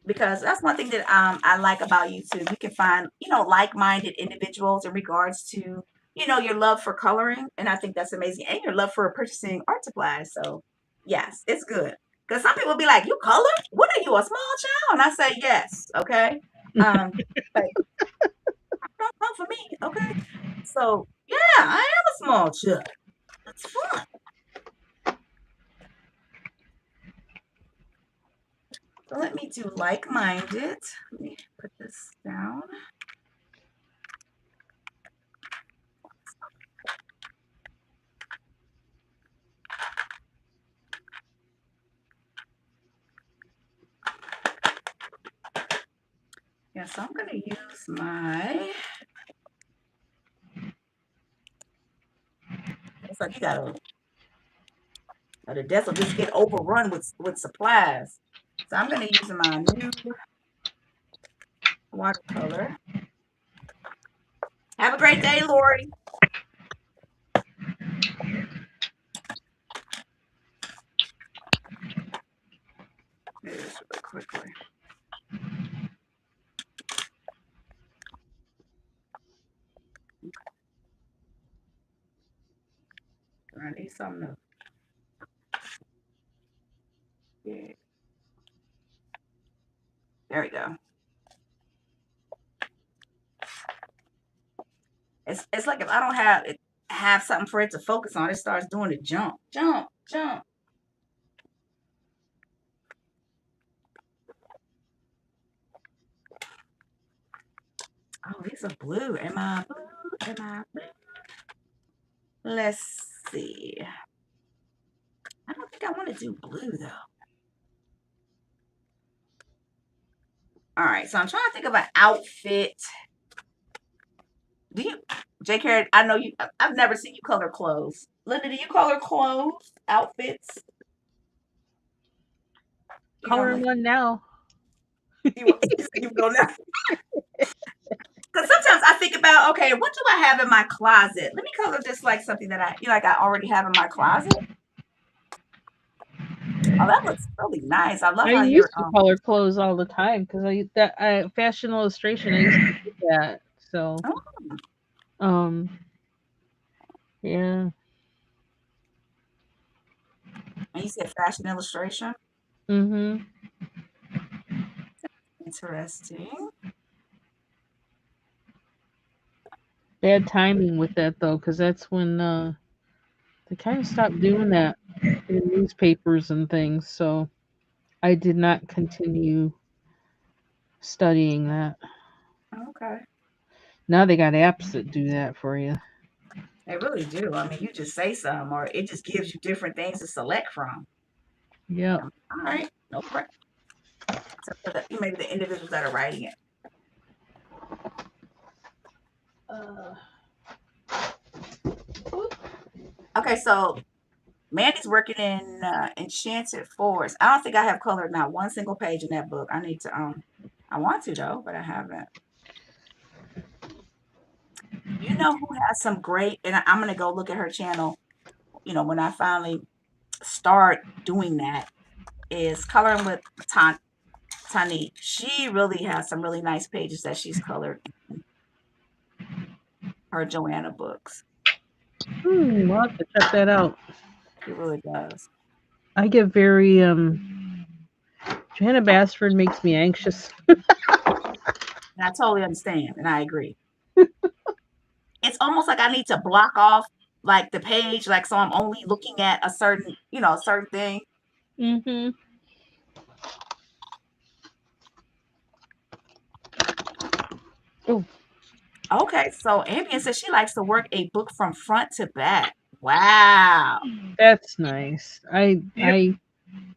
Because that's one thing that I like about YouTube. You can find, like-minded individuals in regards to, your love for coloring. And I think that's amazing. And your love for purchasing art supplies. So, yes, it's good. Because some people be like, you color? What are you, a small child? And I say, yes, okay? Like, not for me, okay? So, yeah, I am a small child. It's fun. So let me do like-minded. Let me put this down. Yeah, so I'm going to use my... It's like you got the desk will just get overrun with supplies. So I'm going to use my new watercolor. Have a great day, Lori. Do this really quickly. I need something to... Yeah. There we go. It's like if I don't have something for it to focus on, it starts doing the jump. Oh, these are blue. Am I blue? Let's see. I don't think I want to do blue though. All right, so I'm trying to think of an outfit. Do you, J. Carrot? I know you. I've never seen you color clothes. Linda, do you color clothes, outfits? Coloring one now. You go now. Because sometimes I think about, okay, what do I have in my closet? Let me color this like something that I already have in my closet. Oh, that looks really nice. I love I how used to color clothes all the time because fashion illustration. I used to do that. So, yeah. And you said fashion illustration. Mm-hmm. Interesting. Bad timing with that though, because that's when they kind of stopped doing that in newspapers and things. So I did not continue studying that. Okay. Now they got apps that do that for you. They really do. I mean, you just say something, or it just gives you different things to select from. Yep. All right, no problem. Except for maybe the individuals that are writing it. Uh, Okay, so Mandy's working in Enchanted Forest. I don't think I have colored not one single page in that book. I need to I want to though, but I haven't. You know who has some great, and I'm gonna go look at her channel, when I finally start doing that, is Coloring with Tani. She really has some really nice pages that she's colored in her Joanna books. I'll have to check that out. She really does. I get very Johanna Basford makes me anxious. And I totally understand, and I agree. It's almost like I need to block off like the page, like so I'm only looking at a certain, a certain thing. Mm-hmm. Oh, Okay, so Ambien says she likes to work a book from front to back. Wow. that's nice. I Yep. I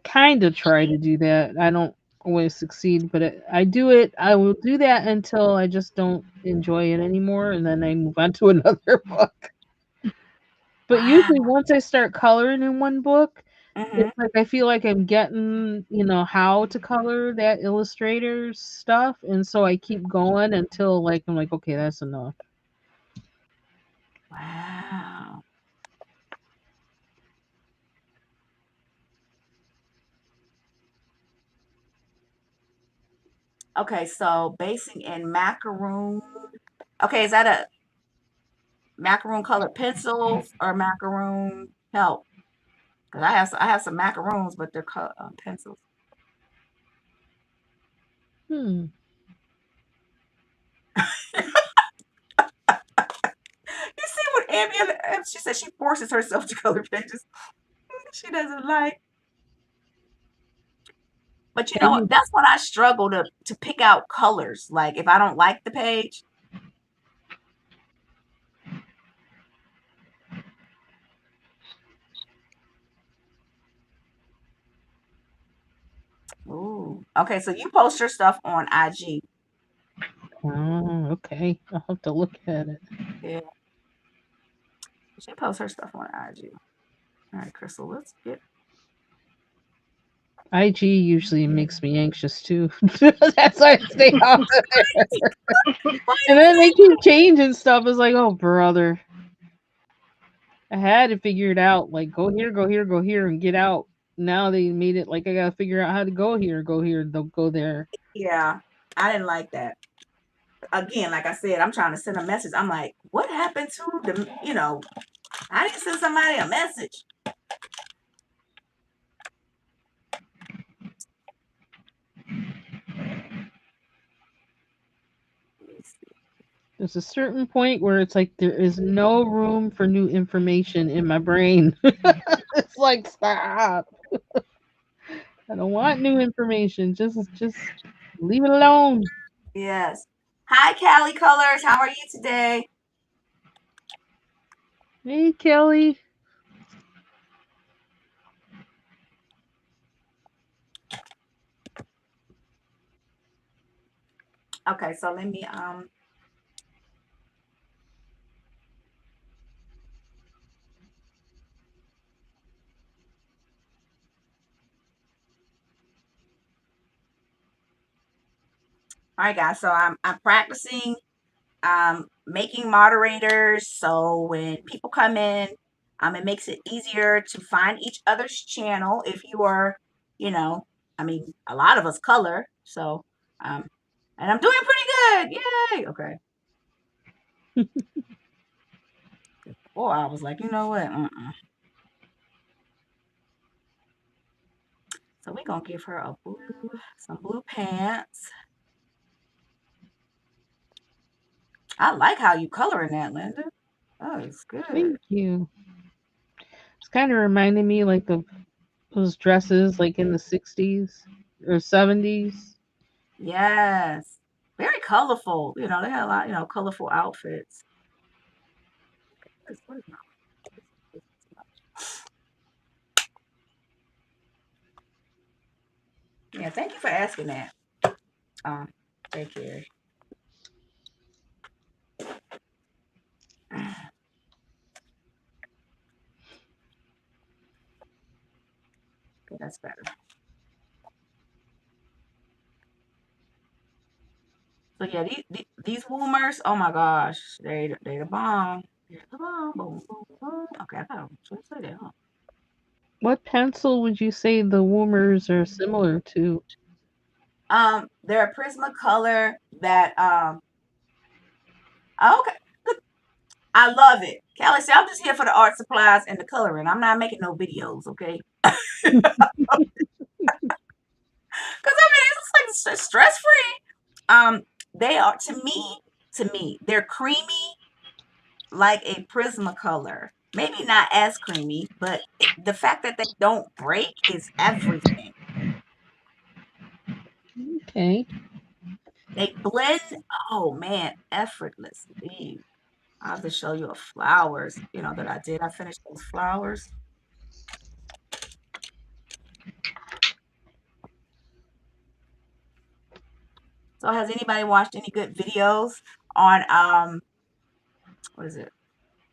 kind of try to do that. I don't always succeed, but I do it. I will do that until I just don't enjoy it anymore, and then I move on to another book. But Wow. usually, once I start coloring in one book, Mm-hmm. it's like I feel like I'm getting, how to color that illustrator's stuff, and so I keep going until like I'm like, okay, that's enough. Wow. Okay, so basing in macaroon. Okay, is that a macaroon colored pencils or macaroon help? Because I have some macaroons, but they're pencils. Hmm. You see what Ambien? She said she forces herself to color pages she doesn't like. But you know what? And That's when I struggle to pick out colors. Like if I don't like the page. Ooh. Okay, so you post your stuff on IG. oh, okay, I'll have to look at it. Yeah. She posts her stuff on IG. All right, Crystal, let's get. IG usually makes me anxious too. That's why I stay off of there. Why And then they keep changing stuff. It's like, oh brother, I had to figure it out. Like, go here, go here, go here, and get out. Now they made it like I gotta figure out how to go here, go here, they'll go there. Yeah, I didn't like that. Again, like I said, I'm trying to send a message. I'm like, what happened to I didn't send somebody a message. There's a certain point where it's like there is no room for new information in my brain. It's like stop. I don't want new information. Just leave it alone. Yes. Hi, Cali Colors. How are you today? Hey Kelly. Okay, so let me all right guys, so I'm practicing making moderators, so when people come in, it makes it easier to find each other's channel if you are, I mean, a lot of us color, so um, and I'm doing pretty good. Yay! Okay. Before I was like, you know what? So we're gonna give her some blue pants. I like how you coloring that, Linda. Oh, it's good. Thank you. It's kind of reminding me like of those dresses like in the 60s or 70s. Yes. Very colorful. They had a lot, colorful outfits. What is my- Yeah, thank you for asking that. Thank you. Okay, that's better. So yeah, these Woomers, oh my gosh, they the bomb. They're the bomb. Boom, boom, boom. Okay, I gotta say that, huh? What pencil would you say the Woomers are similar to? They're a Prismacolor that okay. I love it. Callie said, I'm just here for the art supplies and the coloring. I'm not making no videos, okay? Because I mean, it's like stress free. They are to me, they're creamy like a Prismacolor. Maybe not as creamy, but the fact that they don't break is everything. Okay. They blend, oh man, effortlessly. I'll have to show you a flowers, that I did. I finished those flowers. So has anybody watched any good videos on what is it?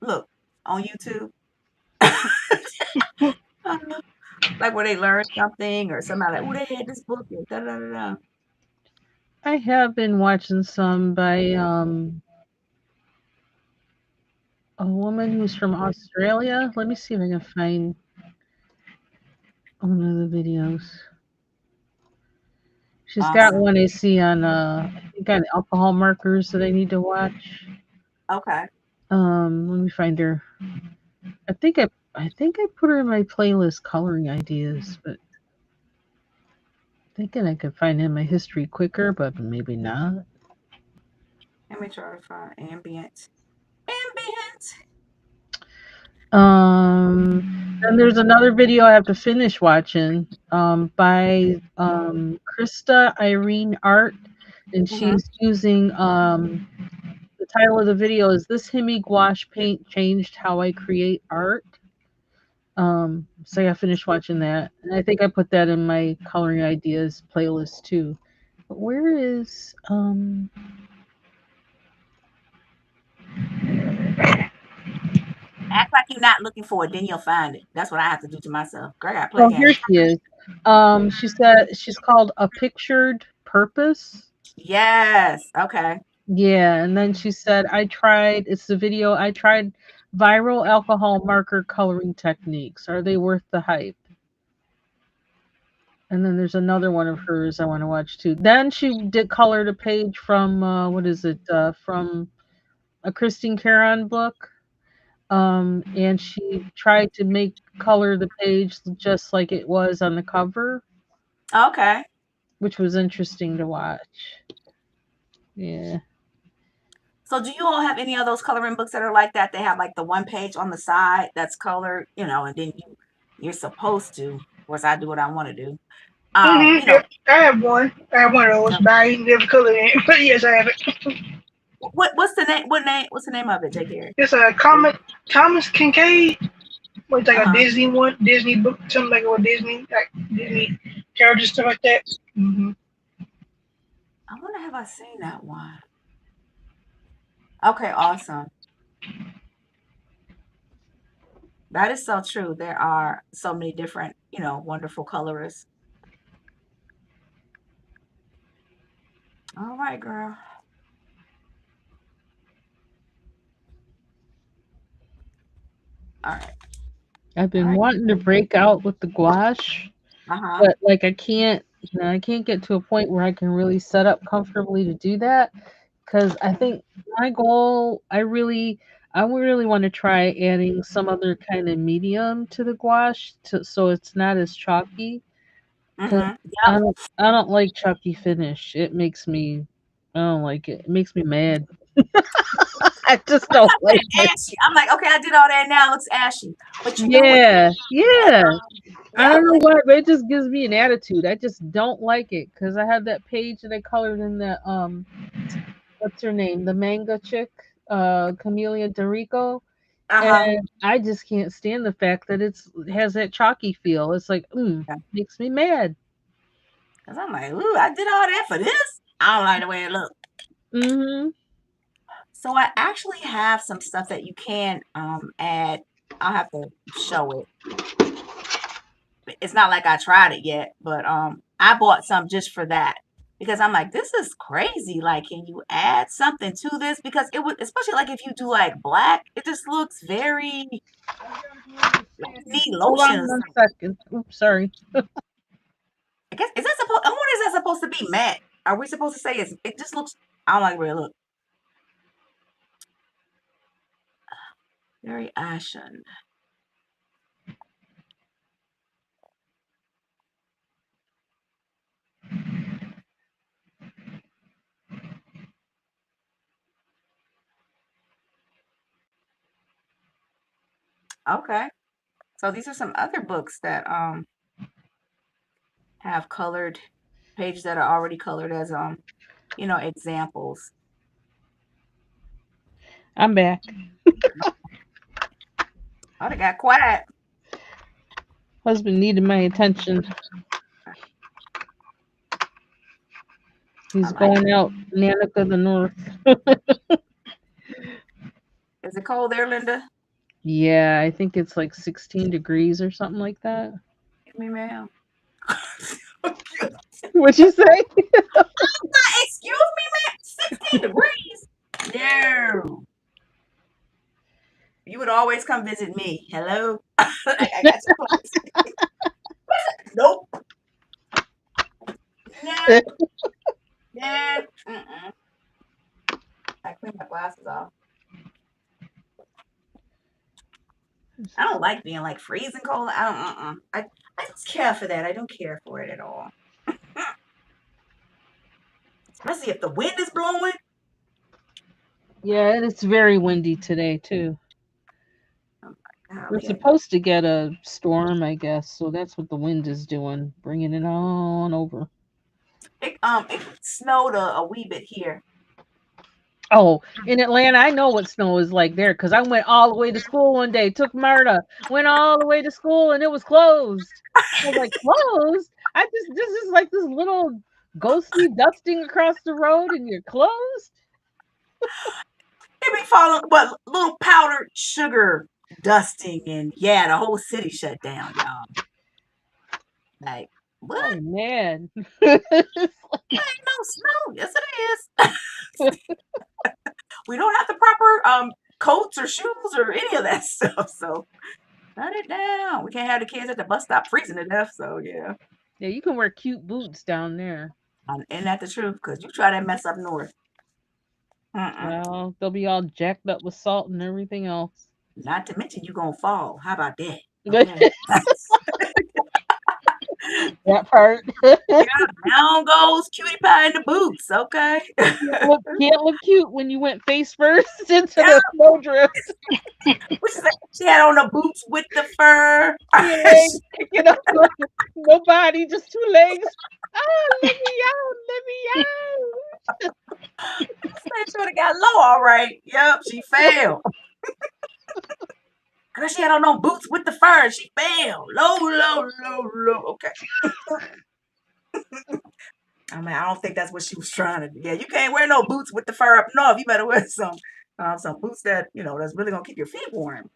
Look, on YouTube? Like where they learn something or somebody like, oh, they had this book and da da da da. I have been watching some by a woman who's from Australia. Let me see if I can find one of the videos. She's got Awesome. one I see on I think on alcohol markers that I need to watch. Okay. Let me find her. I think I put her in my playlist coloring ideas, but thinking I could find in my history quicker, but maybe not. Let me try to find ambient. Ambient. And there's another video I have to finish watching by Krista Irene Art, and Mm-hmm. she's using the title of the video is "This Hemi Gouache Paint Changed How I Create Art." So I finished watching that, and I think I put that in my coloring ideas playlist too. But where is Act like you're not looking for it, then you'll find it. That's what I have to do to myself. Girl, I gotta play Oh, here games. she is. She said she's called A Pictured Purpose. Yes. Okay. Yeah, and then she said, it's the video, I tried viral alcohol marker coloring techniques. Are they worth the hype? And then there's another one of hers I want to watch too. Then she did colored a page from, what is it, from a Christine Caron book. And she tried to make color the page just like it was on the cover, Okay. which was interesting to watch. Yeah. So do you all have any of those coloring books that are like that? They have like the one page on the side that's colored, and then you're supposed to. Of course, I do what I want to do. Mm-hmm. You know, Yep. I have one. I have one of those, but I ain't never colored in it. But yes, I have it. what's the name? What's the name of it, J. Gary? It's a Thomas Kincaid. It's like a Uh-huh. Disney one, Disney book, something like a Disney characters, stuff like that. Mm-hmm. I wonder have I seen that one. Okay, awesome. That is so true. There are so many different, wonderful colorists. All right, girl. All right. I've All been right. wanting to break out with the gouache, Uh-huh. but like I can't get to a point where I can really set up comfortably to do that because I think my goal, I really want to try adding some other kind of medium to the gouache so it's not as chalky. Because Mm-hmm. Yep. I don't like chalky finish. I don't like it. It makes me mad. I just don't like it. Ashy. I'm like, okay, I did all that. Now it looks ashy. But you know what? Yeah, yeah. I Yeah, don't know why, but it just gives me an attitude. I just don't like it because I had that page that I colored in the what's her name, the manga chick, Camellia Dorico, uh-huh. and I just can't stand the fact that it has that chalky feel. It's like, makes me mad. Because I'm like, ooh, I did all that for this. I don't like the way it looks. Mm-hmm. So I actually have some stuff that you can add. I'll have to show it. It's not like I tried it yet, but I bought some just for that because I'm like, this is crazy. Like, can you add something to this? Because it would, especially like if you do like black, it just looks very like you need Hold lotion on or one something. second. Oops, sorry. I guess is that supposed? I wonder is that supposed to be matte? Are we supposed to say it's? It just looks. I don't like where it look. Very ashen. Okay. So these are some other books that have colored pages that are already colored as examples. I'm back. Oh, they got quiet. Husband needed my attention. I He's like going it. out Nanook of the North. Is it cold there, Linda? Yeah, I think it's like 16 degrees or something like that. Give me, ma'am. What'd you say? Excuse me, ma'am. 16 degrees. No. You would always come visit me. Hello. I got your place. Nope. No. No. Mm-mm. I clean my glasses off. I don't like being like freezing cold. I don't. I just care for that. I don't care for it at all. Especially if the wind is blowing. Yeah, and it's very windy today too. We're Golly, supposed to get a storm, I guess, so that's what the wind is doing, bringing it on over. it snowed a wee bit here. Oh, in Atlanta, I know what snow is like there because I went all the way to school one day, took Marta, went all the way to school, and it was closed. I was like, closed? This is like this little ghostly dusting across the road, and you're closed? It be falling, but little powdered sugar dusting, and yeah, the whole city shut down, y'all. Like Oh, what? man. Ain't no snow. Yes, it is. We don't have the proper coats or shoes or any of that stuff. So shut it down. We can't have the kids at the bus stop freezing to death. So yeah, Yeah, you can wear cute boots down there. ain't that the truth? Because you try that mess up north. Mm-mm. Well, they'll be all jacked up with salt and everything else. Not to mention you gonna fall. How about that? Okay. That part. Down goes cutie pie in the boots. Okay. Can't look cute when you went face first into Yeah. the snowdrift. Which is like she had on the boots with the fur. Yeah, kicking up nobody, just two legs. Oh, let me out, let me out. She would have got low, all right. Yep, she fell. Cause she had on no boots with the fur. She fell. Low, low, low, low. Okay. I mean, I don't think that's what she was trying to do. Yeah, you can't wear no boots with the fur up north. You better wear some boots that that's really gonna keep your feet warm.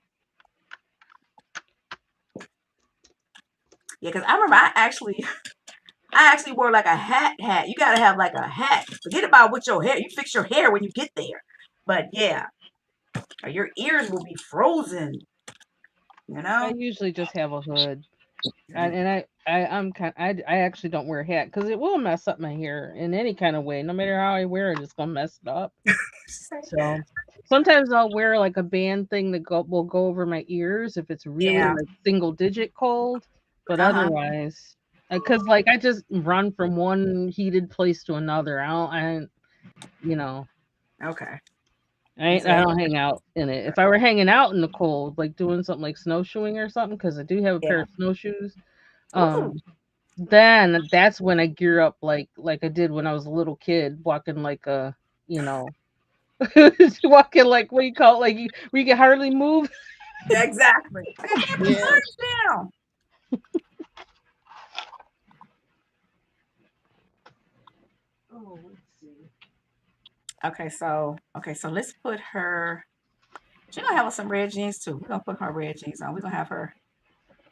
Yeah, because I remember I actually wore like a hat. You gotta have like a hat. Forget about what your hair. You fix your hair when you get there. But yeah, or your ears will be frozen. I usually just have a hood, I actually don't wear a hat because it will mess up my hair in any kind of way. No matter how I wear it, it's gonna mess it up. So sometimes I'll wear like a band thing that will go over my ears if it's really Yeah. like single digit cold. But Uh-huh. otherwise, because like I just run from one heated place to another. I don't, you know, Okay. Is I it? don't hang out in it. If I were hanging out in the cold, like doing something like snowshoeing or something, because I do have a pair Yeah. of snowshoes, Ooh. then that's when I gear up like I did when I was a little kid, walking like a you know walking like what do you call it, like where you can hardly move. Yeah, exactly. I can't put Yeah. cards down. Oh, let's see. Okay, so let's put her. She's gonna have on some red jeans too. We're gonna put her red jeans on. We're gonna have her.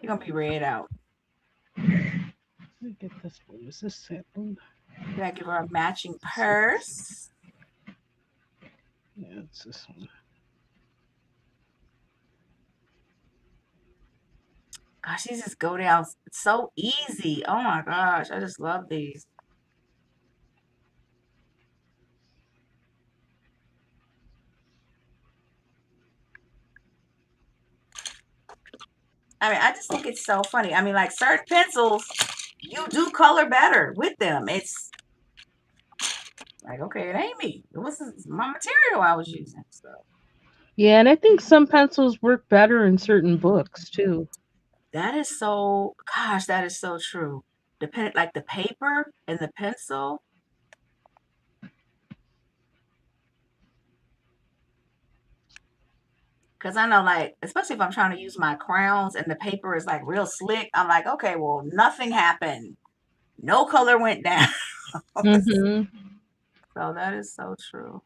She's gonna be red out. Let me get this one. Is this that one? We gotta give her a matching purse. Yeah, it's this one. Gosh, these just go down so easy. Oh my gosh, I just love these. I mean, I just think it's so funny. I mean, like certain pencils, you do color better with them. It's like, okay, it ain't me. It was my material I was using. So Yeah, and I think some pencils work better in certain books too. that is so, gosh, that is so true. Depending, like the paper and the pencil. Because I know, like, especially if I'm trying to use my crowns and the paper is like real slick, I'm like, okay, well, nothing happened. No color went down. Mm-hmm. So that is so true.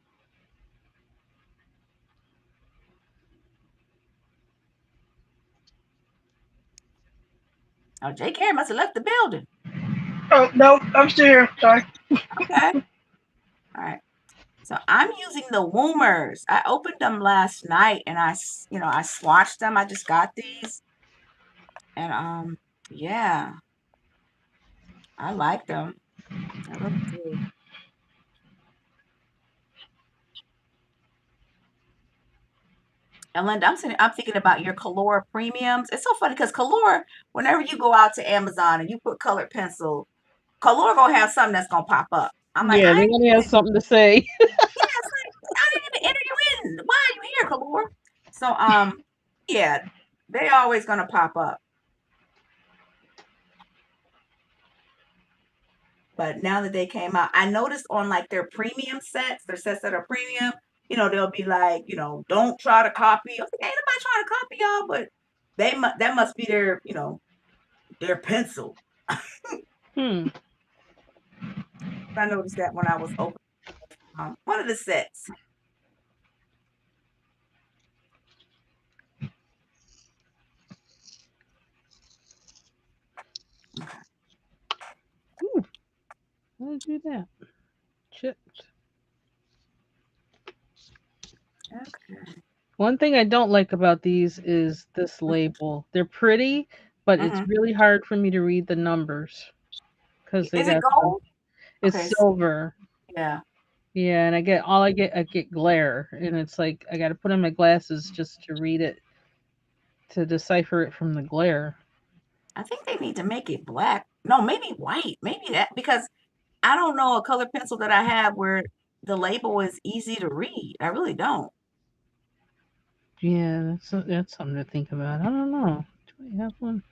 Oh, JK must have left the building. Oh no, I'm still here. Sorry. Okay. All right. So I'm using the Woomers. I opened them last night and I swatched them. I just got these. And yeah, I like them. I really do. And Linda, I'm thinking about your Color premiums. It's so funny because Color, whenever you go out to Amazon and you put colored pencil, Color gonna have something that's gonna pop up. I'm like, Yeah, they're gonna have something to say. yeah, it's like I didn't even enter you in. Why are you here, Color? So yeah, they always gonna pop up. But now that they came out, I noticed on like their premium sets, their sets that are premium, they'll be like, don't try to copy. I was like, ain't nobody trying to copy y'all, but that must be their pencil. Hmm. I noticed that when I was opening one of the sets. Ooh, how did I do that? Chipped. Okay. One thing I don't like about these is this label. They're pretty, but it's Hmm. really hard for me to read the numbers because they Is it got the. gold? Okay. It's silver. Yeah. Yeah, and I get glare, and it's like I got to put on my glasses just to read it to decipher it from the glare. I think they need to make it black. No, maybe white. Maybe that because I don't know a color pencil that I have where the label is easy to read. I really don't. Yeah, that's something to think about. I don't know. Do I have one?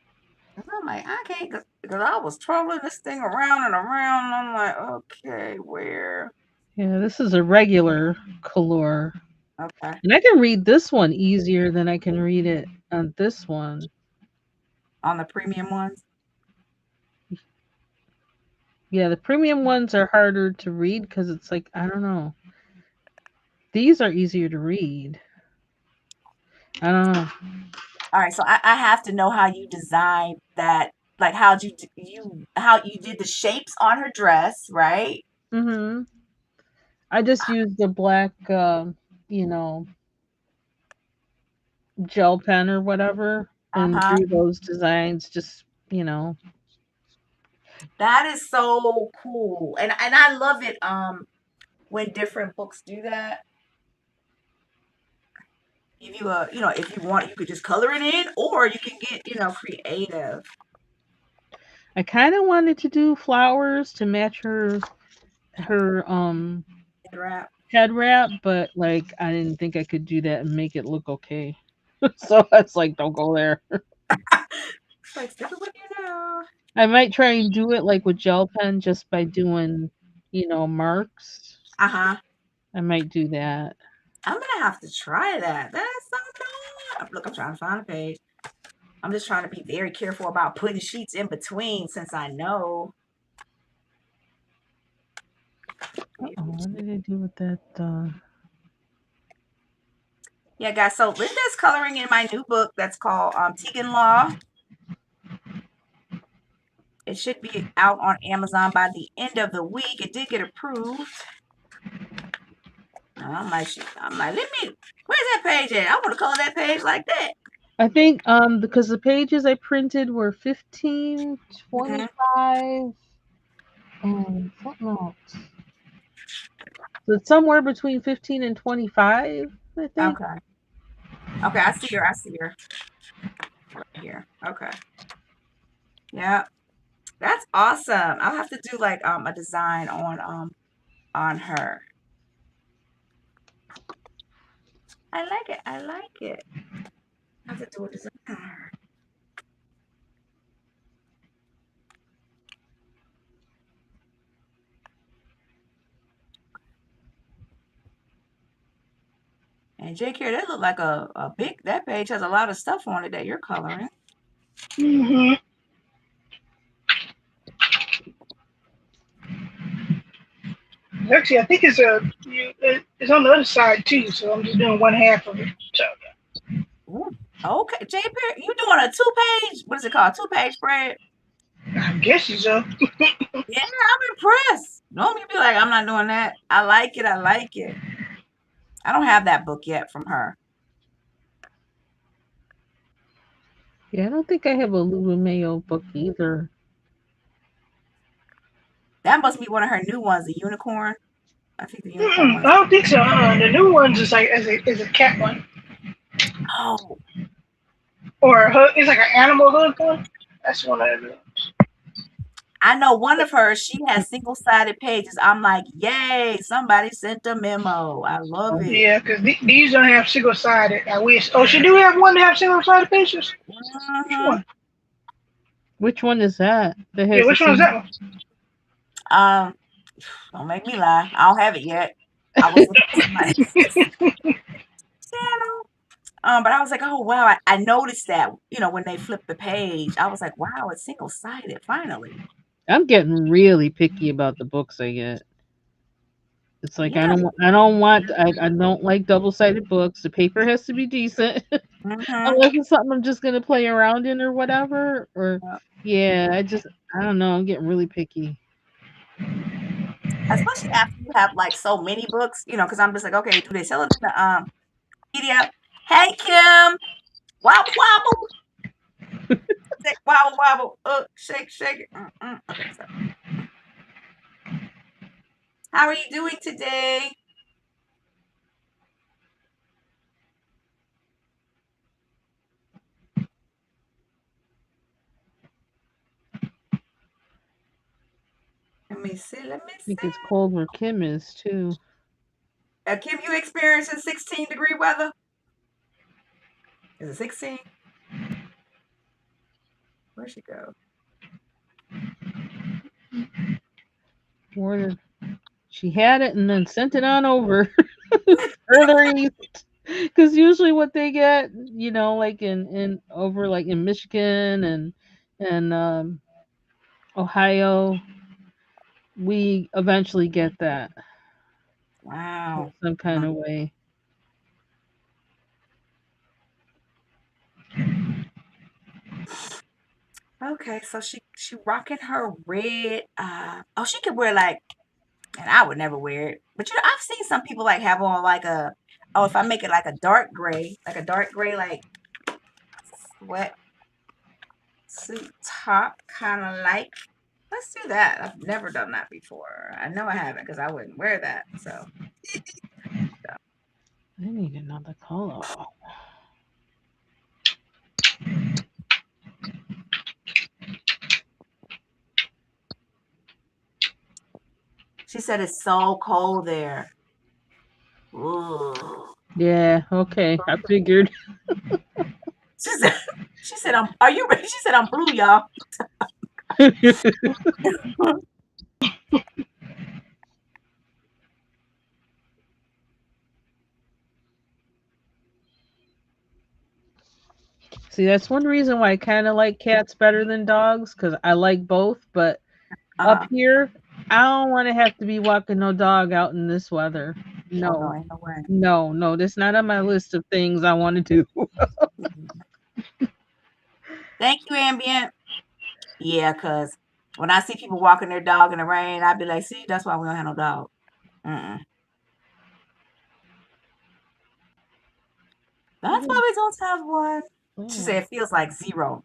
And I'm like, I can't, because I was twirling this thing around and around. And I'm like, okay, where? Yeah, this is a regular color. Okay. And I can read this one easier than I can read it on this one. On the premium ones. Yeah, the premium ones are harder to read because it's like, I don't know. These are easier to read. I don't know. All right. So I have to know how you designed that. Like how you did the shapes on her dress, right? Hmm. I just used the black, you know, gel pen or whatever and Uh-huh. drew those designs just, you know. That is so cool. And I love it when different books do that. Give you if you want, you could just color it in, or you can get, creative. I kind of wanted to do flowers to match her Wrap. head wrap, but like I didn't think I could do that and make it look okay. So it's like don't go there. It's like stick with you now. I might try and do it like with gel pen just by doing, marks. Uh-huh. I might do that. I'm gonna have to try that. That's so cool. Look, I'm trying to find a page. I'm just trying to be very careful about putting sheets in between since I know. Uh-oh, what did I do with that? Yeah, guys. So Linda's coloring in my new book that's called Tegan Law. It should be out on Amazon by the end of the week. It did get approved. I'm like, where's that page at? I want to color that page like that. I think because the pages I printed were 15, Mhm. 25, and something else. So it's somewhere between 15 and 25, I think. Okay. Okay, I see her. I see her. Right here. Okay. Yeah. That's awesome. I'll have to do like a design on her. I like it. I like it. I have to do a design on her. And J. Care, that look like a big. That page has a lot of stuff on it that you're coloring. Mm-hmm. Actually, I think it's on the other side too. So I'm just doing one half of it. So Ooh, okay, J. Care, you doing a 2-page? What is it called? 2-page spread? I guess so. Yeah, I'm impressed. Normally, be like, I'm not doing that. I like it. I like it. I don't have that book yet from her. Yeah, I don't think I have a Lulu Mayo book either. That must be one of her new ones, the unicorn. I think the unicorn I one's. don't think so. The new one's is like is a cat one Oh, or a hook. It's like an animal hook one. That's one of the. I know one of hers. She has single-sided pages. I'm like, yay! Somebody sent a memo. I love it. Yeah, because these don't have single sided. I wish. Oh, she do have one that have single sided pages. Which Mhm. one? Which one is that? That Yeah, has the which one is that Um, don't make me lie. I don't have it yet. I was looking at somebody's one? channel. But I was like, oh wow, I noticed that, when they flipped the page, I was like, wow, it's single-sided, finally. I'm getting really picky about the books I get. It's like Yeah. I don't like double-sided books. The paper has to be decent. Mm-hmm. Unless it's something I'm just gonna play around in or whatever. Or Yeah. yeah, I don't know, I'm getting really picky. Especially after you have like so many books, because I'm just like, okay, do they sell it in the PDF? Hey Kim, wobble wobble, wobble wobble, shake shake it. Okay, so how are you doing today? Let me see. Let me I think it's see. cold where Kim is too. Kim, you experiencing 16-degree weather? Is it 16? Where'd she go? Where she had it and then sent it on over further east. Because usually what they get, like in over like in Michigan and Ohio, we eventually get that in Wow. some kind of way. Okay, so she rocking her red. She could wear like, and I would never wear it. But I've seen some people like have on like if I make it like a dark gray, like sweat suit top, kind of like. Let's do that. I've never done that before. I know I haven't because I wouldn't wear that. So I need another color. she said it's so cold there. Ooh. Yeah, okay. I figured. She said, she said, are you ready? She said, I'm blue, y'all. See, that's one reason why I kind of like cats better than dogs, because I like both. But up Uh-huh. here, I don't want to have to be walking no dog out in this weather. Oh, no, No, ain't no way. no, that's not on my list of things I want to do. Thank you, Ambient. Yeah, because when I see people walking their dog in the rain, I'd be like, see, that's why we don't have no dog. Mm-mm. That's why we don't have one. She said it feels like zero.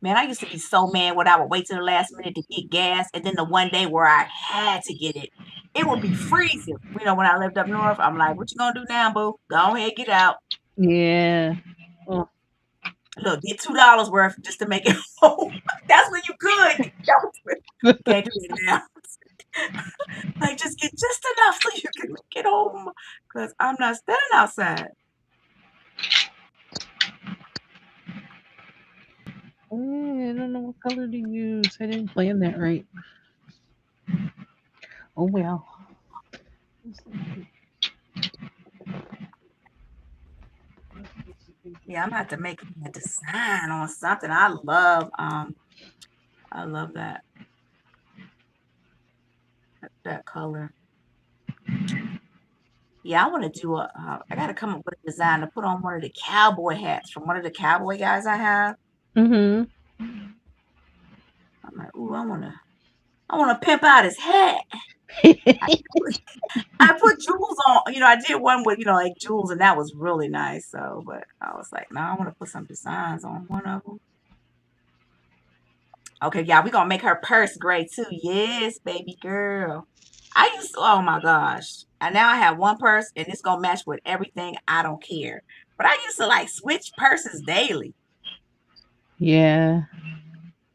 Man, I used to be so mad when I would wait till the last minute to get gas, and then the one day where I had to get it, it would be freezing. You know, when I lived up north, I'm like, what you gonna do now, boo? Go ahead, get out. Yeah. Oh, Look, get $2 worth just to make it home. That's when you could. Can't do it now. Like, just get just enough so you can make it home. Because I'm not standing outside. I don't know what color to use. I didn't plan that right. Oh well. Yeah, I'm gonna have to make a design on something. I love that color. Yeah, I want to do I got to come up with a design to put on one of the cowboy hats from one of the cowboy guys I have. Mm-hmm. I'm like, ooh, I want to pimp out his hat. I put jewels on, I did one with, like jewels, and that was really nice. So, but I was like, no, I want to put some designs on one of them. Okay, yeah, we're gonna make her purse gray too. Yes, baby girl. Oh my gosh. And now I have one purse and it's gonna match with everything. I don't care. But I used to like switch purses daily. Yeah.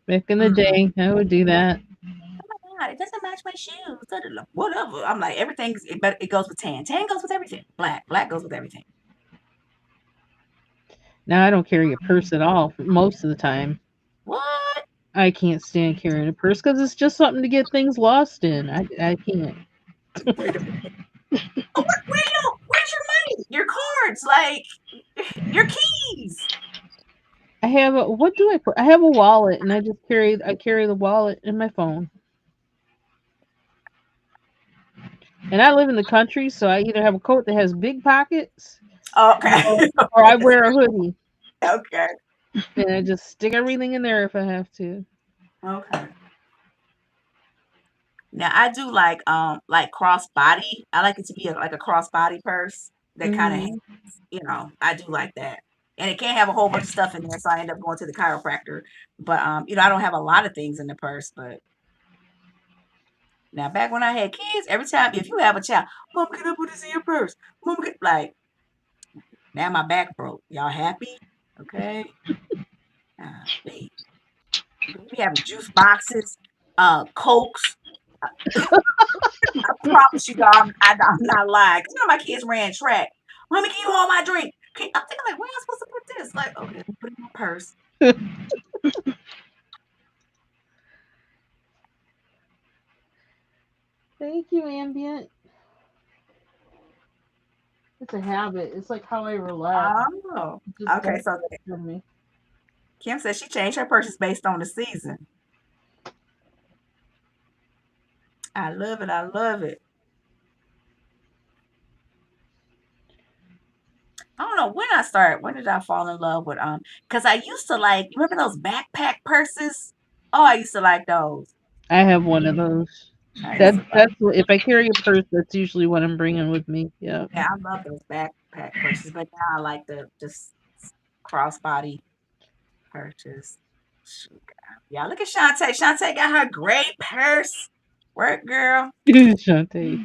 Back in the Mm-hmm. day, I would do that. Oh my God, it doesn't match my shoes. Whatever. I'm like, it goes with tan. Tan goes with everything. Black goes with everything. Now I don't carry a purse at all most of the time. What? I can't stand carrying a purse because it's just something to get things lost in. I can't. Wait a minute. Where's your money? Your cards, like your keys. I have a what do I put? I have a wallet and I carry the wallet and my phone. And I live in the country, so I either have a coat that has big pockets Okay. or I wear a hoodie. Okay. And I just stick everything in there if I have to. Okay. Now I do like crossbody. I like it to be like a crossbody purse that kind of Hmm. I do like that. And it can't have a whole bunch of stuff in there, so I end up going to the chiropractor. But I don't have a lot of things in the purse, but now back when I had kids, every time if you have a child, Mom, can I put this in your purse? Mom, like now my back broke. Y'all happy? Okay. We have juice boxes, Cokes. I promise you, y'all, I'm not lying. 'Cause my kids ran track. Mommy, can you hold my drink? I'm thinking like, where am I supposed to put this? Like, okay, put it in my purse. Thank you, Ambient. It's a habit. It's like how I relax. Oh, It just okay. does So that for me. Kim says she changed her purses based on the season. I love it. I love it. I don't know when did I fall in love with because I used to like, remember those backpack purses? Oh, I used to like those. I have one of those. I used to like, That's if I carry a purse, that's usually what I'm bringing with me. Yeah. yeah, I love those backpack purses, but now I like the just crossbody purchase. Shoot, yeah, look at Shantae. Shantae got her great purse. Work, girl. Shantae.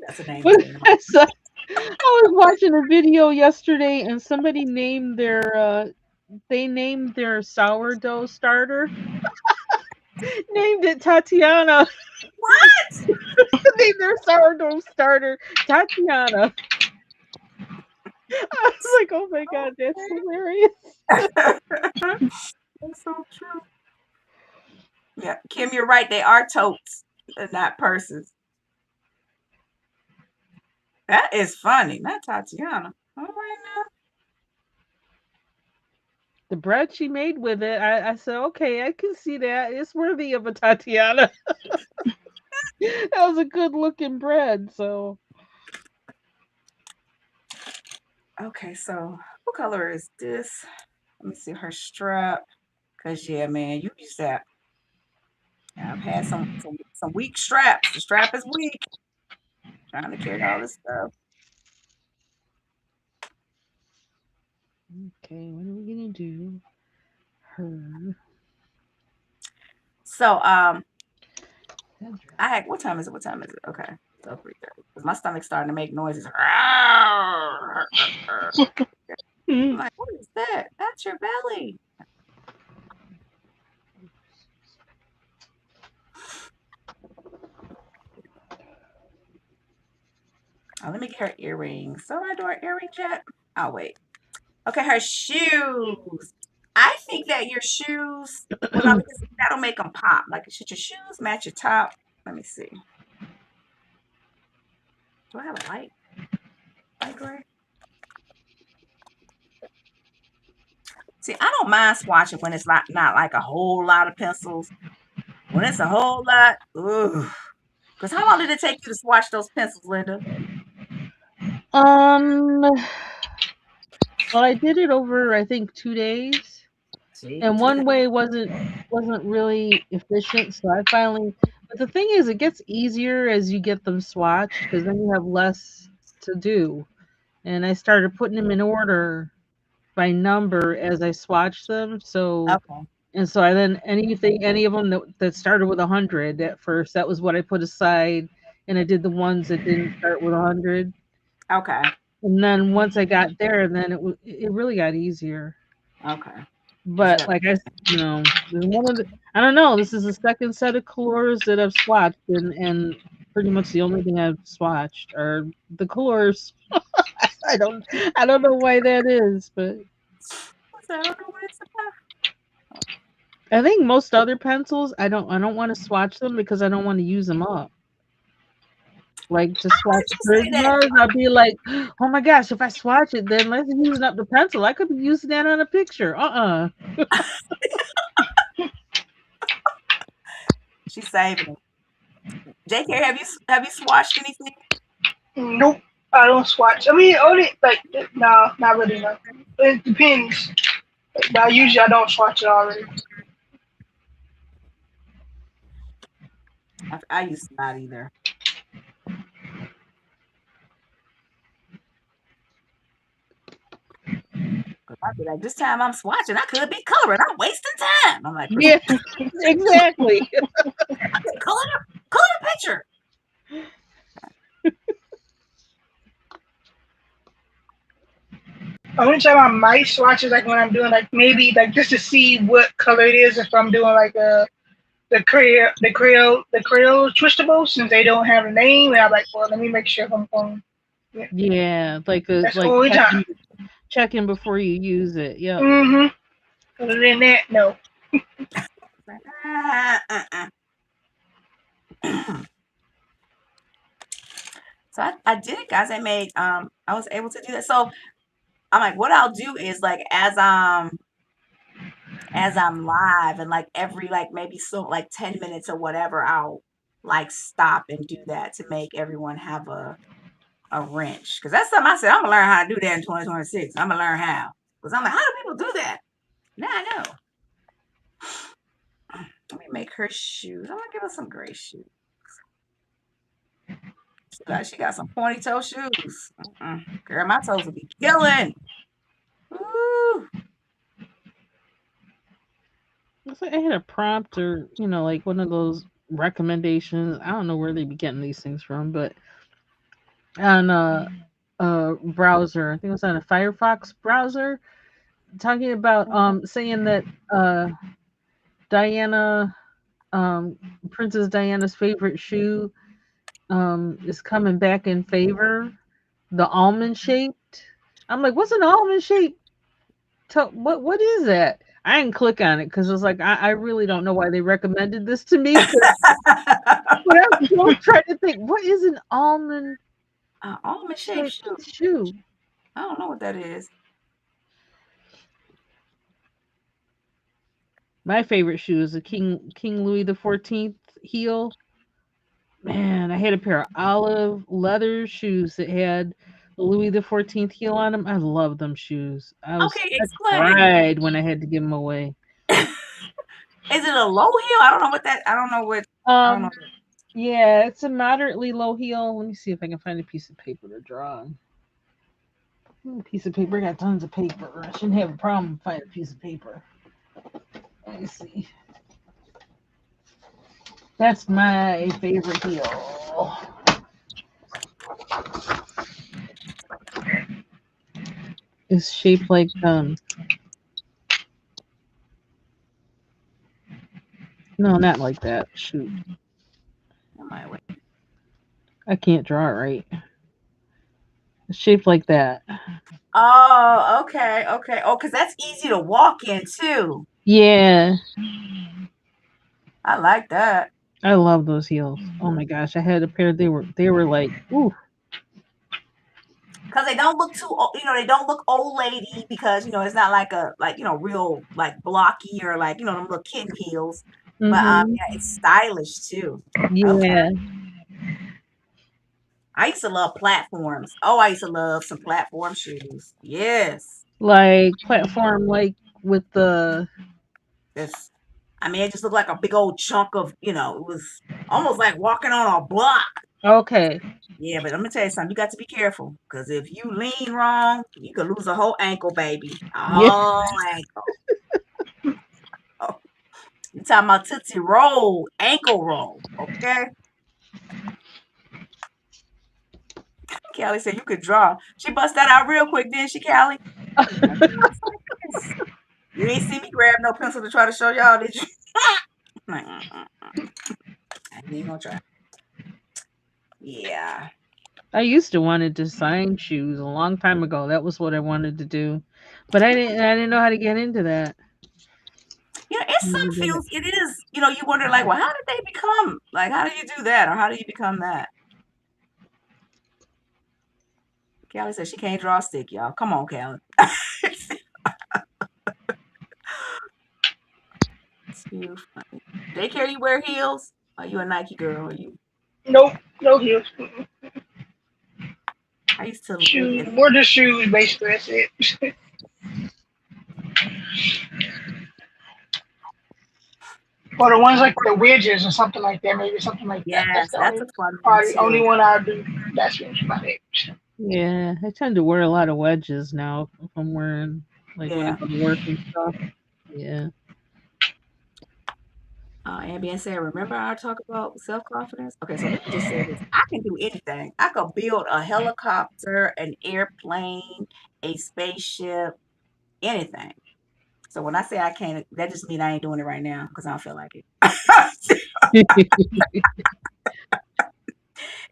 That's a name. I was watching a video yesterday and somebody named their sourdough starter. Named it Tatiana. What? Name their sourdough starter Tatiana. I was like, oh my god, that's hilarious. That's so true. Yeah, Kim, you're right. They are totes, not purses. That is funny. Not Tatiana. All right now. The bread she made with it, I said, okay, I can see that. It's worthy of a Tatiana. That was a good looking bread. So Okay, so what color is this? Let me see her strap. Cause yeah, man, you used that. I've had some weak straps. The strap is weak. Trying to carry all this stuff. okay, what are we gonna do? Her. So I had what time is it? What time is it? Okay. So 3:30. Because my stomach's starting to make noises. I'm like, what is that? That's your belly. Oh, let me get her earrings. So I do her earrings yet? Oh wait. Okay, her shoes. I think that your shoes, well, no, because that'll make them pop. Like, should your shoes match your top? Let me see. Do I have a light gray? See, I don't mind swatching when it's not like a whole lot of pencils. When it's a whole lot, ooh. Because how long did it take you to swatch those pencils, Linda? Well, I did it over I think 2 days, See, and 2 days. one way wasn't really efficient, so I finally. But the thing is, it gets easier as you get them swatched because then you have less to do. And I started putting them in order by number as I swatched them. So Okay. and so I then any of them that started with 100 at first, that was what I put aside, and I did the ones that didn't start with 100. Okay. And then once I got there, then it really got easier. Okay. But like there's one of the I don't know. This is the second set of colors that I've swatched, and pretty much the only thing I've swatched are the colors. I don't I don't know why that is, but I don't know what it's about. I think most other pencils I don't want to swatch them because I don't want to use them up. Like to I swatch heard you say that. Prismas, I'll be like, oh my gosh, if I swatch it, then let's using up the pencil. I could be using that on a picture. She's saving it. JK, have you swatched anything? Nope, I don't swatch. I mean, only like no, not really. No, it depends. But usually I don't swatch it already. I used to not either. I'd be like, this time I'm swatching, I could be coloring. I'm wasting time. I'm like, Yeah, exactly. I could color the picture. Only time I might swatch is like when I'm doing like maybe like just to see what color it is if I'm doing like the Creole Twistables since they don't have a name and I'm like, well, let me make sure I'm going. Yeah, like That's the like only time. checking before you use it. Yeah. Other than that, no. So I did it, guys. I was able to do that. So I'm like, what I'll do is like as I'm live and like every like maybe so like 10 minutes or whatever, I'll like stop and do that to make everyone have a wrench. Cause that's something I said, I'm gonna learn how to do that in 2026. I'm gonna learn how. Cause I'm like, how do people do that? Now I know. Let me make her shoes. I'm gonna give her some gray shoes. She got some pointy toe shoes. Girl, my toes will be killing. Ooh. I had a prompt or like one of those recommendations. I don't know where they be getting these things from, but on a browser, I think it was on a Firefox browser, talking about saying that Diana, Princess Diana's favorite shoe is coming back in favor. The almond shaped. I'm like, what's an almond shaped? What is that? I didn't click on it because it was like I really don't know why they recommended this to me. But I'm trying to think, what is an almond Almond shaped shoe. shoe? I don't know what that is. My favorite shoe is a King Louis the 14th heel. Man, I had a pair of olive leather shoes that had the Louis the 14th heel on them. I love them shoes. Okay, I explain. cried when I had to give them away. Is it a low heel? I don't know what that. I don't know what. I don't know. Yeah, it's a moderately low heel. Let me see if I can find a piece of paper to draw on. Piece of paper. I got tons of paper. I shouldn't have a problem finding a piece of paper. Let me see. That's my favorite heel. It's shaped like no, not like that. Shoot. I can't draw it right. It's shaped like that. Oh, okay, okay. Oh, because that's easy to walk in too. Yeah. I like that. I love those heels. Oh my gosh, I had a pair. They were like, ooh. Because they don't look too, they don't look old lady because it's not like a real like blocky or like them little kitten heels. Mm-hmm. But yeah, it's stylish too. Yeah. Okay. I used to love platforms. Oh, I used to love some platform shoes. Yes. Like platform, like with the. This. I mean, it just looked like a big old chunk of, it was almost like walking on a block. Okay. Yeah, but let me tell you something. You got to be careful because if you lean wrong, you could lose a whole ankle, baby. A whole ankle. Oh, you talking about Tootsie Roll, ankle roll, okay? Callie said you could draw. She bust that out real quick, didn't she, Callie? You ain't see me grab no pencil to try to show y'all, did you? Like, I ain't gonna try. Yeah. I used to want to design shoes a long time ago. That was what I wanted to do, but I didn't know how to get into that. It's some fields. It is. You wonder like, well, how did they become? Like, how do you do that, or how do you become that? Callie said she can't draw a stick, y'all. Come on, Callie. Too funny. Daycare, you wear heels? Are you a Nike girl? Are you? Nope, no heels. I used to shoes. More just shoes, basically. That's it. Or the ones like the wedges or something like that, maybe something like that. Yes, that's probably the only one I do. That's about it. Yeah, I tend to wear a lot of wedges now if I'm wearing when I go to work and stuff. Yeah. Ambient said, remember I talk about self-confidence? Okay, so let me just say this. I can do anything. I could build a helicopter, an airplane, a spaceship, anything. So when I say I can't, that just means I ain't doing it right now because I don't feel like it.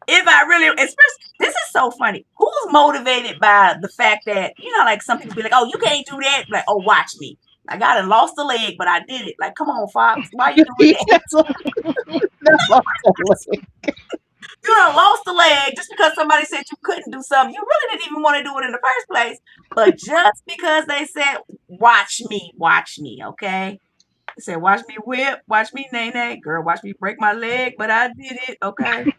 If I really, especially, this is so funny. Who's motivated by the fact that, like some people be like, oh, you can't do that. Like, oh, watch me. I got it, lost a leg, but I did it. Like, come on, Fox. Why you doing that? You done lost a leg just because somebody said you couldn't do something. You really didn't even want to do it in the first place. But just because they said, watch me, okay? They said, watch me whip, watch me nay-nay. Girl, watch me break my leg, but I did it, okay?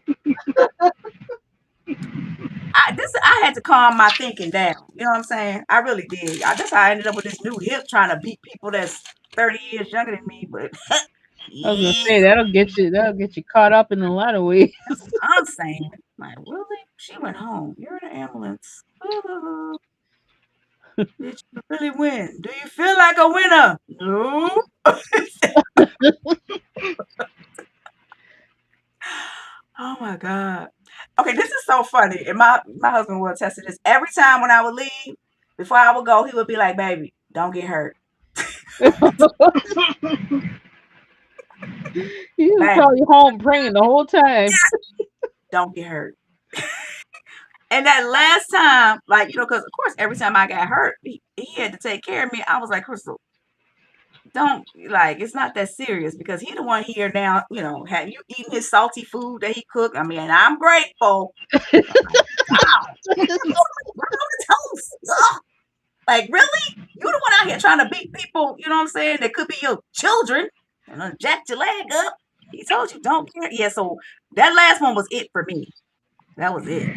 I had to calm my thinking down. You know what I'm saying? I really did. That's how I ended up with this new hip trying to beat people that's 30 years younger than me. But I was gonna say that'll get you caught up in a lot of ways. I'm saying, like, really? She went home. You're in an ambulance. Did you really win? Do you feel like a winner? No. Oh my God. Okay, this is so funny. And my husband will attest to this. Every time when I would leave, before I would go, he would be like, baby, don't get hurt. He was probably home praying the whole time. don't get hurt. And that last time, like, because of course, every time I got hurt, he had to take care of me. I was like, Crystal, don't, like, it's not that serious because he the one here now, have you eaten his salty food that he cooked? I mean, I'm grateful. I'm like, wow, toast. Ugh. Like, really? You the one out here trying to beat people, you know what I'm saying? That could be your children and jacked your leg up. He told you don't care. Yeah, so that last one was it for me. That was it.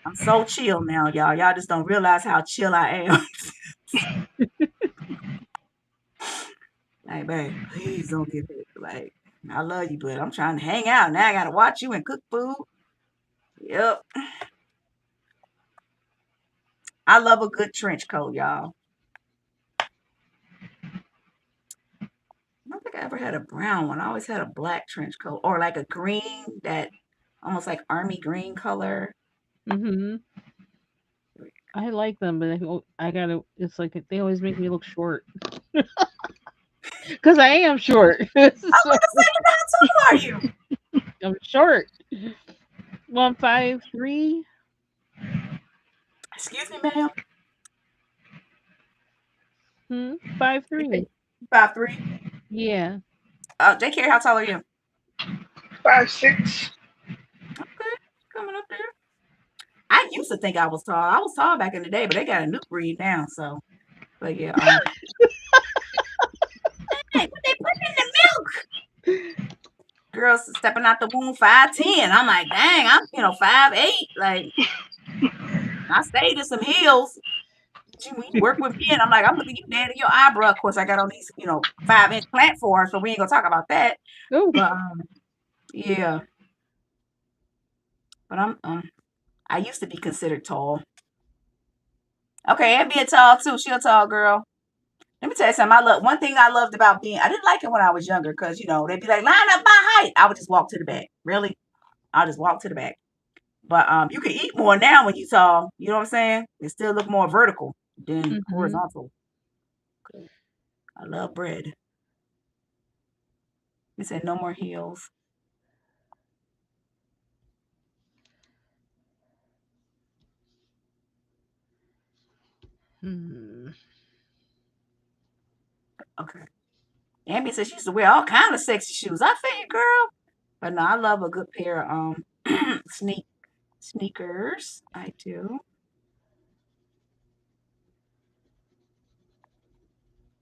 I'm so chill now, y'all. Y'all just don't realize how chill I am. Like, babe, please don't get hurt. Like, I love you, but I'm trying to hang out. Now I gotta watch you and cook food. Yep. I love a good trench coat, y'all. I don't think I ever had a brown one. I always had a black trench coat or like a green, that almost like army green color. Mm-hmm. I like them, but I gotta. It's like they always make me look short because I am short. I was So about to say, how tall are you? I'm short. Well, I'm 5'3". Excuse me, ma'am. 5'3". 5'3". Yeah. J. Carey, how tall are you? 5'6". Okay, coming up there. I used to think I was tall. I was tall back in the day, but they got a new breed now. So, but yeah, hey, what they put in the milk? Girls stepping out the womb 5'10". I'm like, dang, I'm 5'8". Like, I stayed in some heels. When you work with me, and I'm like, I'm looking you dead in your eyebrow. Of course, I got on these 5-inch platforms, so we ain't gonna talk about that. Oh. But yeah. But I used to be considered tall. Okay, and being tall too. She a tall girl. Let me tell you something. One thing I loved about I didn't like it when I was younger because they'd be like, line up by height. I would just walk to the back. Really, I'll just walk to the back. But you can eat more now when you tall. You know what I'm saying? It still look more vertical than horizontal. I love bread. He said no more heels. Okay. Amy said she used to wear all kind of sexy shoes. I feel you, girl. But no, I love a good pair of sneakers. I do.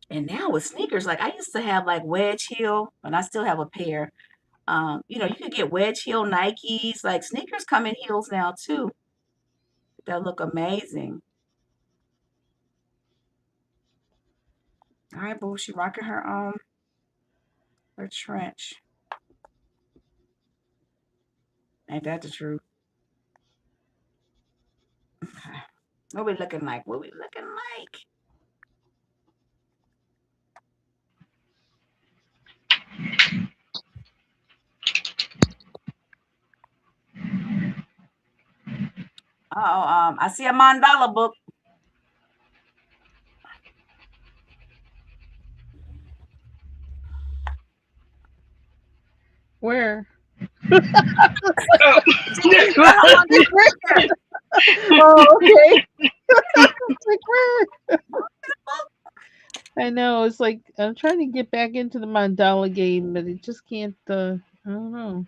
And now with sneakers, like I used to have like wedge heel, and I still have a pair. You could get wedge heel Nikes. Like sneakers come in heels now too. That look amazing. All right, boo. She rocking her trench. Ain't that the truth? Okay. What we looking like? What we looking like? I see a mandala book. Where? Oh, Oh, okay. Like, where? I know. It's like I'm trying to get back into the mandala game, but it just can't. I don't know.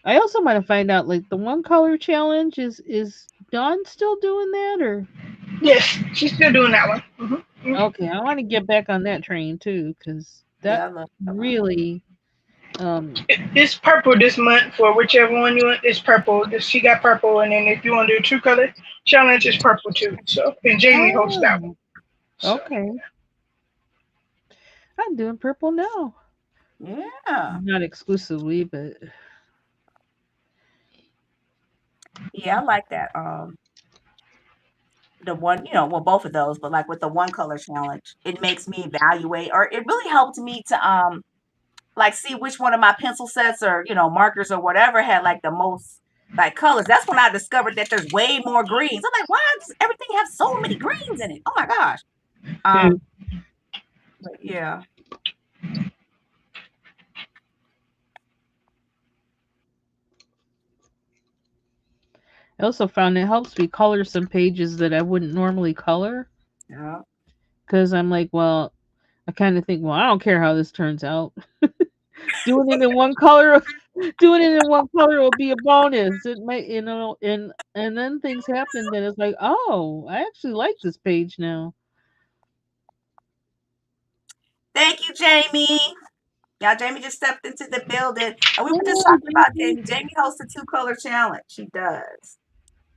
I also want to find out, like, the one color challenge is Dawn still doing that, or yes, she's still doing that one. okay? I want to get back on that train too, because that Yeah, I love that one. really. It's purple this month for whichever one you want. It's purple. She got purple, and then if you want to do a true color challenge, it's purple too. So, and Jamie hosts that one. So. Okay. I'm doing purple now. Yeah. Not exclusively, but Yeah, I like that. The one, well, both of those, but like with the one color challenge, it makes me evaluate, or it really helped me to like see which one of my pencil sets or markers or whatever had like the most like colors. That's when I discovered that there's way more greens. I'm like, why does everything have so many greens in it? Oh my gosh. But yeah. I also found it helps me color some pages that I wouldn't normally color Yeah. because I'm like, well, I kind of think, well, I don't care how this turns out. Doing it in one color, doing it in one color will be a bonus. It might, and then things happen that it's like, oh, I actually like this page now. Thank you, Jamie. Yeah, Jamie just stepped into the building. And we were just Oh, talking about Jamie. Jamie hosts a 2-color challenge. She does.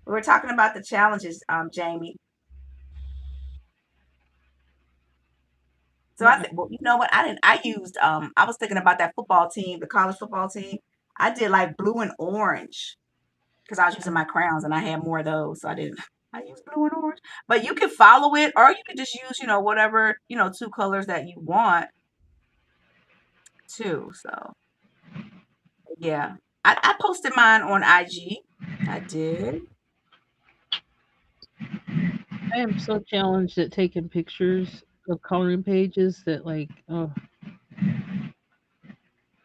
We were talking about the challenges, Jamie. So I said, well, you know what? I was thinking about that football team, the college football team. I did like blue and orange because I was using my crowns and I had more of those. So I used blue and orange. But you can follow it or you can just use, whatever, 2 colors that you want too. So yeah. I posted mine on IG. I did. I am so challenged at taking pictures of coloring pages that, like, oh,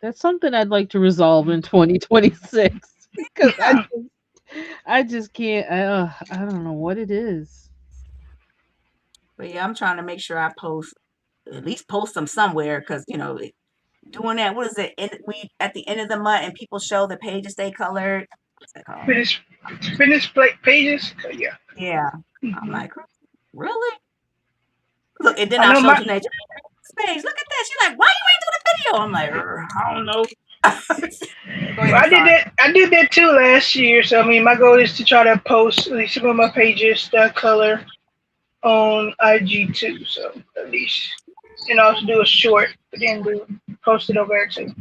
that's something I'd like to resolve in 2026 because I just can't. I don't know what it is. But yeah, I'm trying to make sure I at least post them somewhere because, doing that, what is it? We at the end of the month and people show the pages they colored. What's that called? Fitness pages. Yeah. Yeah. I'm like, really? Look, and then I I'll know show my. Janae, Space, look at that. She's like, why you ain't doing the video? I'm like, I don't know. Go ahead, I'm sorry. I did that too last year. So I mean, my goal is to try to post at least some of my pages that color on IG too. So at least, and also do a short, but then post it over there too.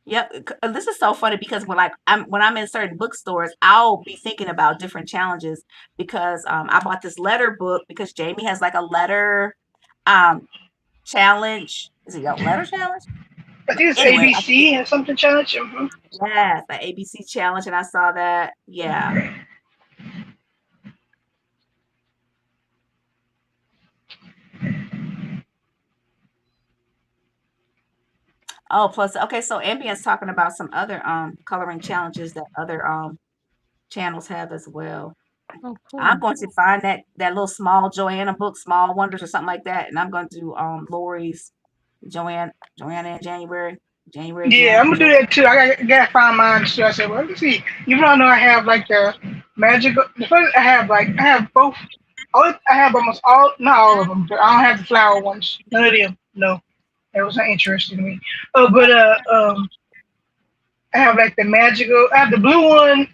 Yep, this is so funny because when I'm in certain bookstores, I'll be thinking about different challenges because I bought this letter book because Jamie has like a letter um challenge. Is it a letter challenge? I think it's Anyway, ABC or something challenge. Mm-hmm. yes, the ABC challenge, and I saw that. Yeah. Oh, plus okay, so Ambient's talking about some other coloring challenges that other channels have as well. Oh, I'm cool. going to find that little small Joanna book, Small Wonders or something like that, and I'm going to do Lori's Joanna in January, Yeah, I'm gonna do that too. I gotta find mine too. I said, well, let's see. Even though I know I have like the magical, the first I have both. I have almost all, not all of them, but I don't have the flower ones. None of them. No, that was not interesting to me. Oh, but I have like the magical. I have the blue one,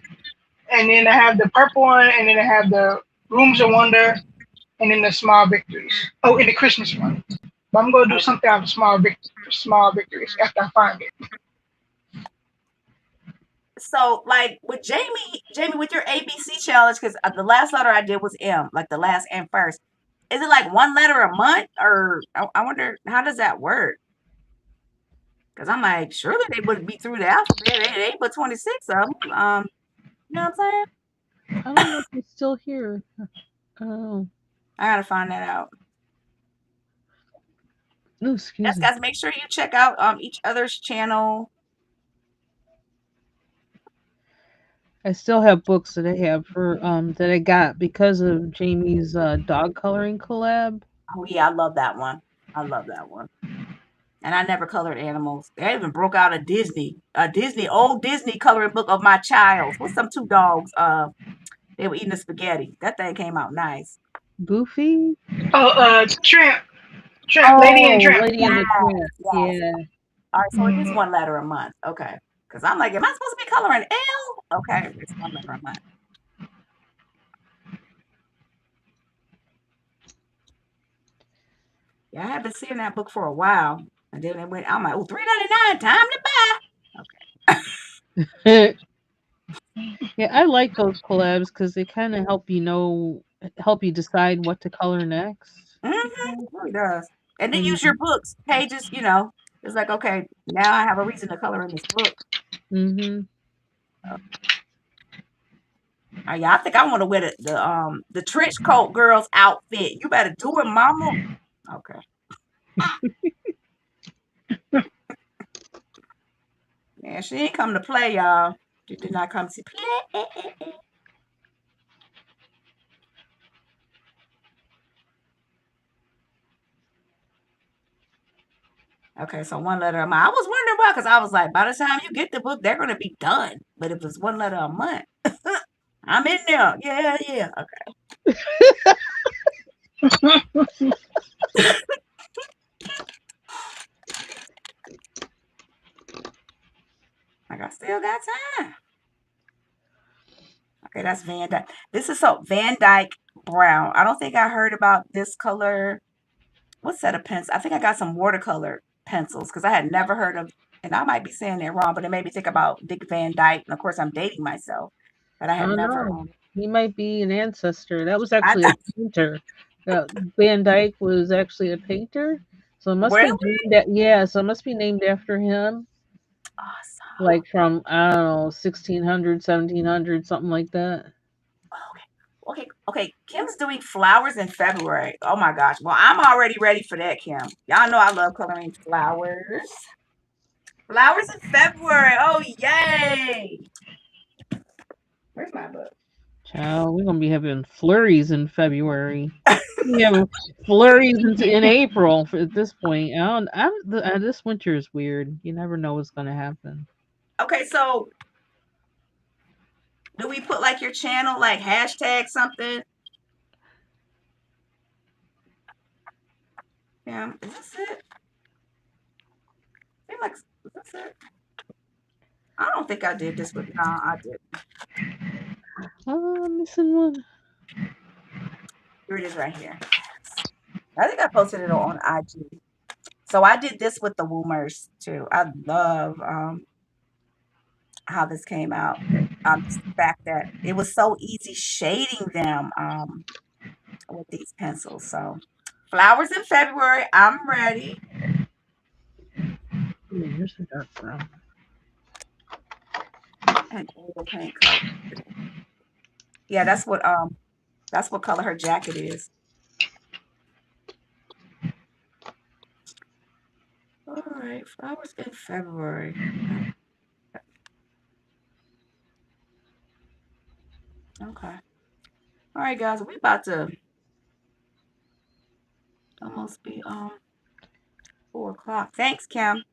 and then I have the purple one, and then I have the Rooms of Wonder, and then the Small Victories. Oh, and the Christmas one. But I'm gonna do Okay. something out of small victories after I find it. So, like with Jamie, with your ABC challenge, because the last letter I did was M, like the last M first. Is it like one letter a month, or I wonder how does that work? Because I'm like, surely they wouldn't be through the alphabet. They ain't but 26 of them. You know what I'm saying? I don't know if it's still here. Oh, I gotta find that out. no, Yes, excuse me. guys, make sure you check out each other's channel. I still have books that I have for that I got because of Jamie's dog coloring collab. Oh yeah, I love that one. I love that one. And I never colored animals. They even broke out old Disney coloring book of my child's. What's some 2 dogs? They were eating the spaghetti. That thing came out nice. Goofy. Oh, Tramp, Lady and Oh, Tramp. Lady and Yes, the Tramp. yes. Yeah. All right, so it is Mm-hmm. 1 letter a month. Okay. Because I'm like, am I supposed to be coloring L? Okay, it's 1 letter a month. Yeah, I have been seeing that book for a while. And then I'm like, oh, $3.99, time to buy. Okay. Yeah, I like those collabs because they kind of help you decide what to color next. It really does. And then use your books, pages, it's like, okay, now I have a reason to color in this book. Mm-hmm. Yeah, I think I want to wear the trench coat girl's outfit. You better do it, mama. Okay. Yeah, she ain't come to play, y'all. She did not come to play. Okay, so one letter a month. I was wondering why, because I was like, by the time you get the book, they're gonna be done. But if it's one letter a month, I'm in there. Yeah, yeah. Okay. Like I still got time. Okay, that's Van Dyke. This is so Van Dyke Brown. I don't think I heard about this color. What set of pencils? I think I got some watercolor pencils because I had never heard of, and I might be saying that wrong, but it made me think about Dick Van Dyke. And of course, I'm dating myself, but I I had don't never. know. He might be an ancestor. That was I actually a painter. Van Dyke was actually a painter, so it must be really named so it must be named after him, awesome. like from I don't know 1600, 1700, something like that. Okay. Kim's doing flowers in February. Oh my gosh. Well, I'm already ready for that, Kim. Y'all know I love coloring flowers. Flowers in February. Oh yay! Where's my book? Child, we're gonna be having flurries in February. We have flurries in April at this point. This winter is weird. You never know what's gonna happen. Okay, so do we put like your channel, like hashtag something? Yeah, is this it? Seem like, is this it? I don't think I did this, but no, I did. Oh, I'm missing one. Here it is right here. I think I posted it on IG. So I did this with the Woomers too. I love how this came out. Just the fact that it was so easy shading them with these pencils. So flowers in February. I'm ready. Here's the dark brown. And oil paint color. Yeah, that's what color her jacket is. All right, flowers in February. Okay. All right, guys, we about to almost be 4 o'clock. Thanks, Kim.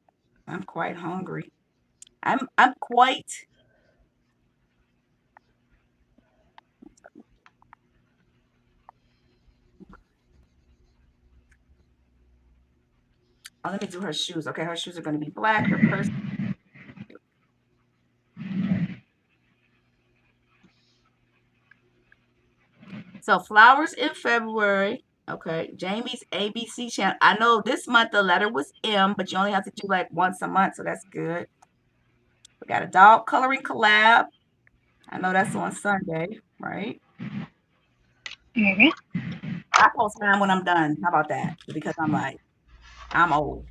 I'm quite hungry. I'm quite. Oh, let me do her shoes. Okay, her shoes are going to be black. Her purse. So flowers in February. Okay, Jamie's ABC channel. I know this month the letter was M, but you only have to do like once a month, so that's good. We got a dog coloring collab. I know that's on Sunday, right? Mhm. I post mine when I'm done. How about that? Because I'm old.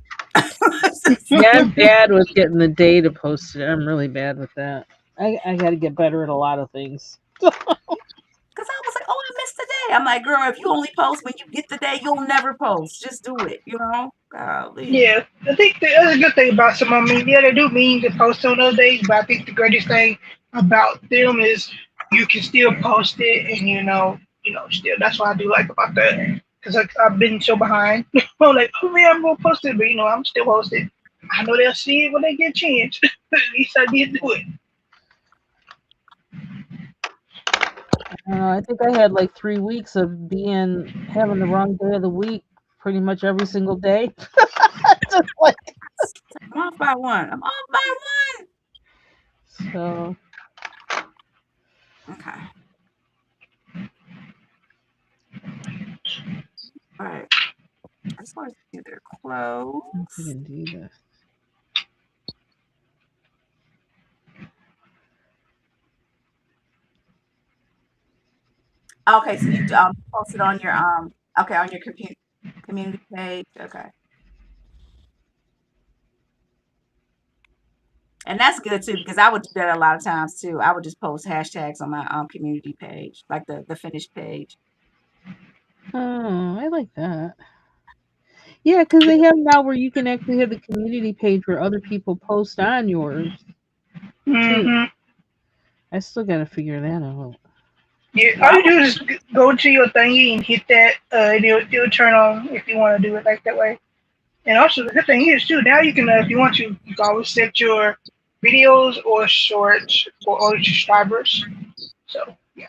Yeah, I'm bad with getting the day to post it. I'm really bad with that. I got to get better at a lot of things. Because I was like, oh, I missed the day. I'm like, girl, if you only post when you get the day, you'll never post. Just do it, you know? Golly. Yeah, I think the other good thing about some, I mean, yeah, they do mean to post on those days, but I think the greatest thing about them is you can still post it, and still that's what I do like about that. Because I've been so behind. I'm like, oh man, I'm gonna post it, but I'm still posting. I know they'll see it when they get a chance. At least I did do it. I think I had like 3 weeks of having the wrong day of the week pretty much every single day. Just like, I'm off by one. I'm off by one. so Okay. All right. I just want to see their clothes. you can do this. Okay, so you post it on your on your community page. Okay. And that's good too, because I would do that a lot of times too. I would just post hashtags on my community page, like the finished page. Oh, I like that. Yeah, because they have now where you can actually have the community page where other people post on yours. Shoot, Mm-hmm. I still gotta figure that out. Yeah, all Well, you do is go to your thingy and hit that. It'll turn on if you want to do it like that way. And also, the good thing is too. Now you can, if you want to, you can always set your videos or shorts for all your subscribers. So yeah,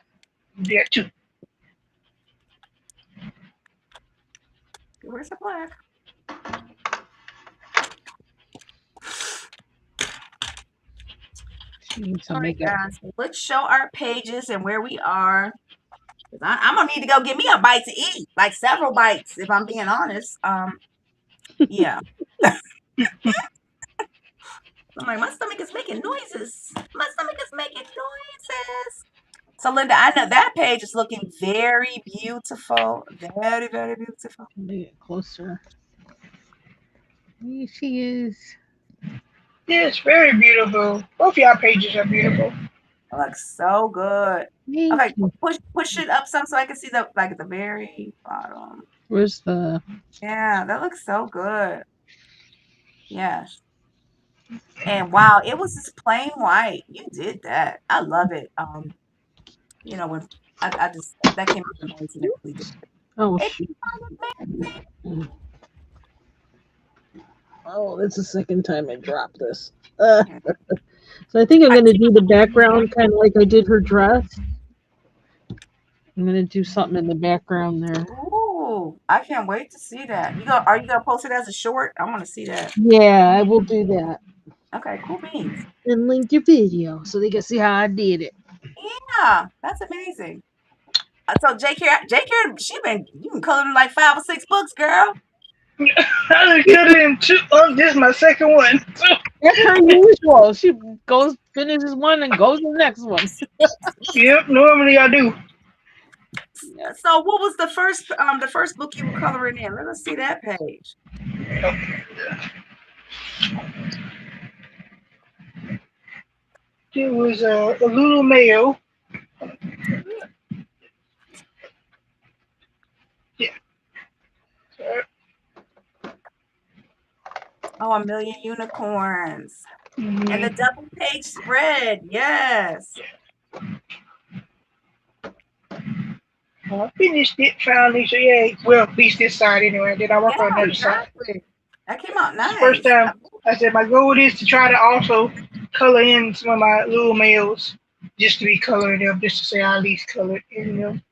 you do that too. where's the black? She needs All some right, makeup. guys. Let's show our pages and where we are. I'm gonna need to go get me a bite to eat, like several bites, if I'm being honest. Yeah. I'm like, my stomach is making noises. My stomach is making noises. So, Linda, I know that page is looking very beautiful. Very, very beautiful. Let me get closer. Here she is. Yeah, it's very beautiful. Both y'all pages are beautiful. It looks so good. Thank Okay, you. push it up some so I can see the like the very bottom. Where's the? Yeah, that looks so good. Yes. And wow, it was just plain white. You did that. I love it. When I just that came out amazing. It really did. Oh It shoot! came out amazing. Oh, that's the second time I dropped this. So Yeah. I think I'm I, gonna do the background kind of like I did her dress. I'm gonna do something in the background there. ooh, I can't wait to see that. Are you gonna post it as a short? I want to see that. Yeah, I will do that Okay, cool beans. and link your video so they can see how I did it. Yeah, that's amazing. So you been coloring like 5 or 6 books, girl. I done cut it in two. Oh, this is my second one. That's her usual. She goes finishes one and goes to the next one. Yep, normally I do. So what was the first book you were coloring in? Let us see that page. It was a little male. Yeah. Oh, A Million Unicorns. And the Mm-hmm. double page spread. Yes. I finished it finally. So yeah, well, at least this side anyway. Then I Yeah, work on another side. exactly. That came out It's the first nice. time I said my goal is to try to also color in some of my little males, just to be coloring them, just to say I at least colored in them.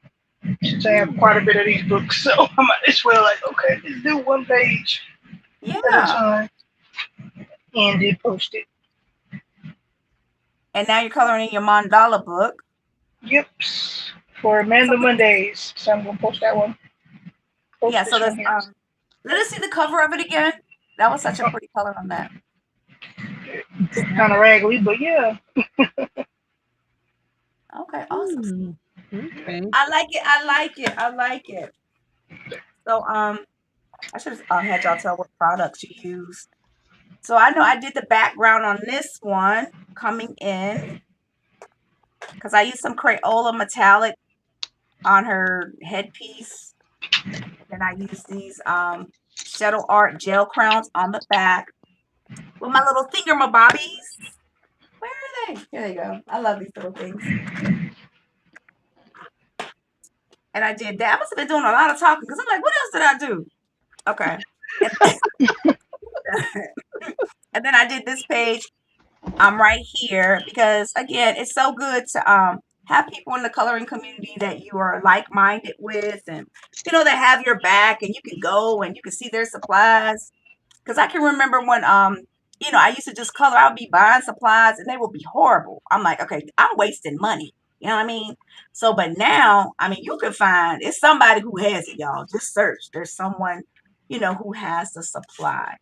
Since I have quite a bit of these books, so I might as well like, okay, let's do one page at a Yeah. time and then post it. And now you're coloring in your mandala book. Yep, for So Amanda Mondays. So I'm gonna post that one. Post yeah, so this one that's here. let us see the cover of it again. That was such a pretty color on that. Kind of raggedy, but yeah. Okay, awesome. Okay. I like it. I like it. I like it. So I should have had y'all tell what products you used. So I know I did the background on this one coming in because I used some Crayola metallic on her headpiece. Then I used these Shadow Art gel crowns on the back with my little thingamabobbies. Where are they? Here they go. I love these little things. And I did that. I must have been doing a lot of talking because I'm like, what else did I do? Okay. And then I did this page right here because again, it's so good to have people in the coloring community that you are like-minded with and that have your back and you can go and you can see their supplies. Because I can remember when I used to just color, I would be buying supplies and they would be horrible. I'm like, okay, I'm wasting money. You know what I mean? So, but now, I mean, you can find it's somebody who has it, y'all. Just search. There's someone, who has the supply.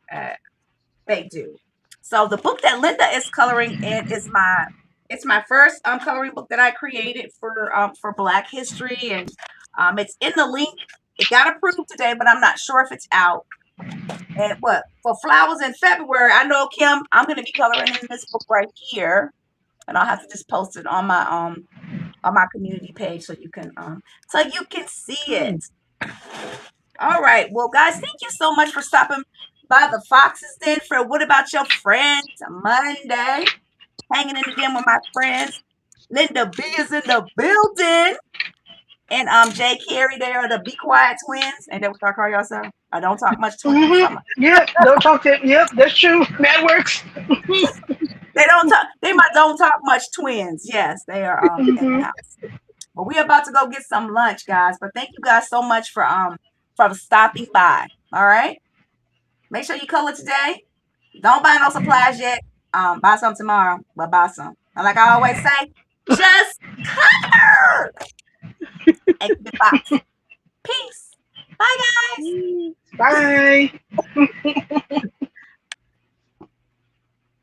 They do. So the book that Linda is coloring in is my first coloring book that I created for Black History, and it's in the link. It got approved today, but I'm not sure if it's out. And what for flowers in February? I know Kim. I'm gonna be coloring in this book right here, and I'll have to just post it on my community page so you can see it. All right. Well, guys, thank you so much for stopping by the Fox's Den for What About Your Friends Monday. hanging in the den with my friends. Linda B is in the building. And Jay Carey, they are the Be Quiet twins. Ain't that what y'all call yourself? I don't talk much twins. Mm-hmm. Yep, don't talk to. Yep, that's true. That works. They don't talk. They might don't talk much twins. Yes, they are in the house. But we're about to go get some lunch, guys. But thank you guys so much for stopping by. All right. Make sure you color today. Don't buy no supplies yet. Buy some tomorrow, but buy some. And like I always say, just color. And keep it box. Peace. Bye, guys. Bye.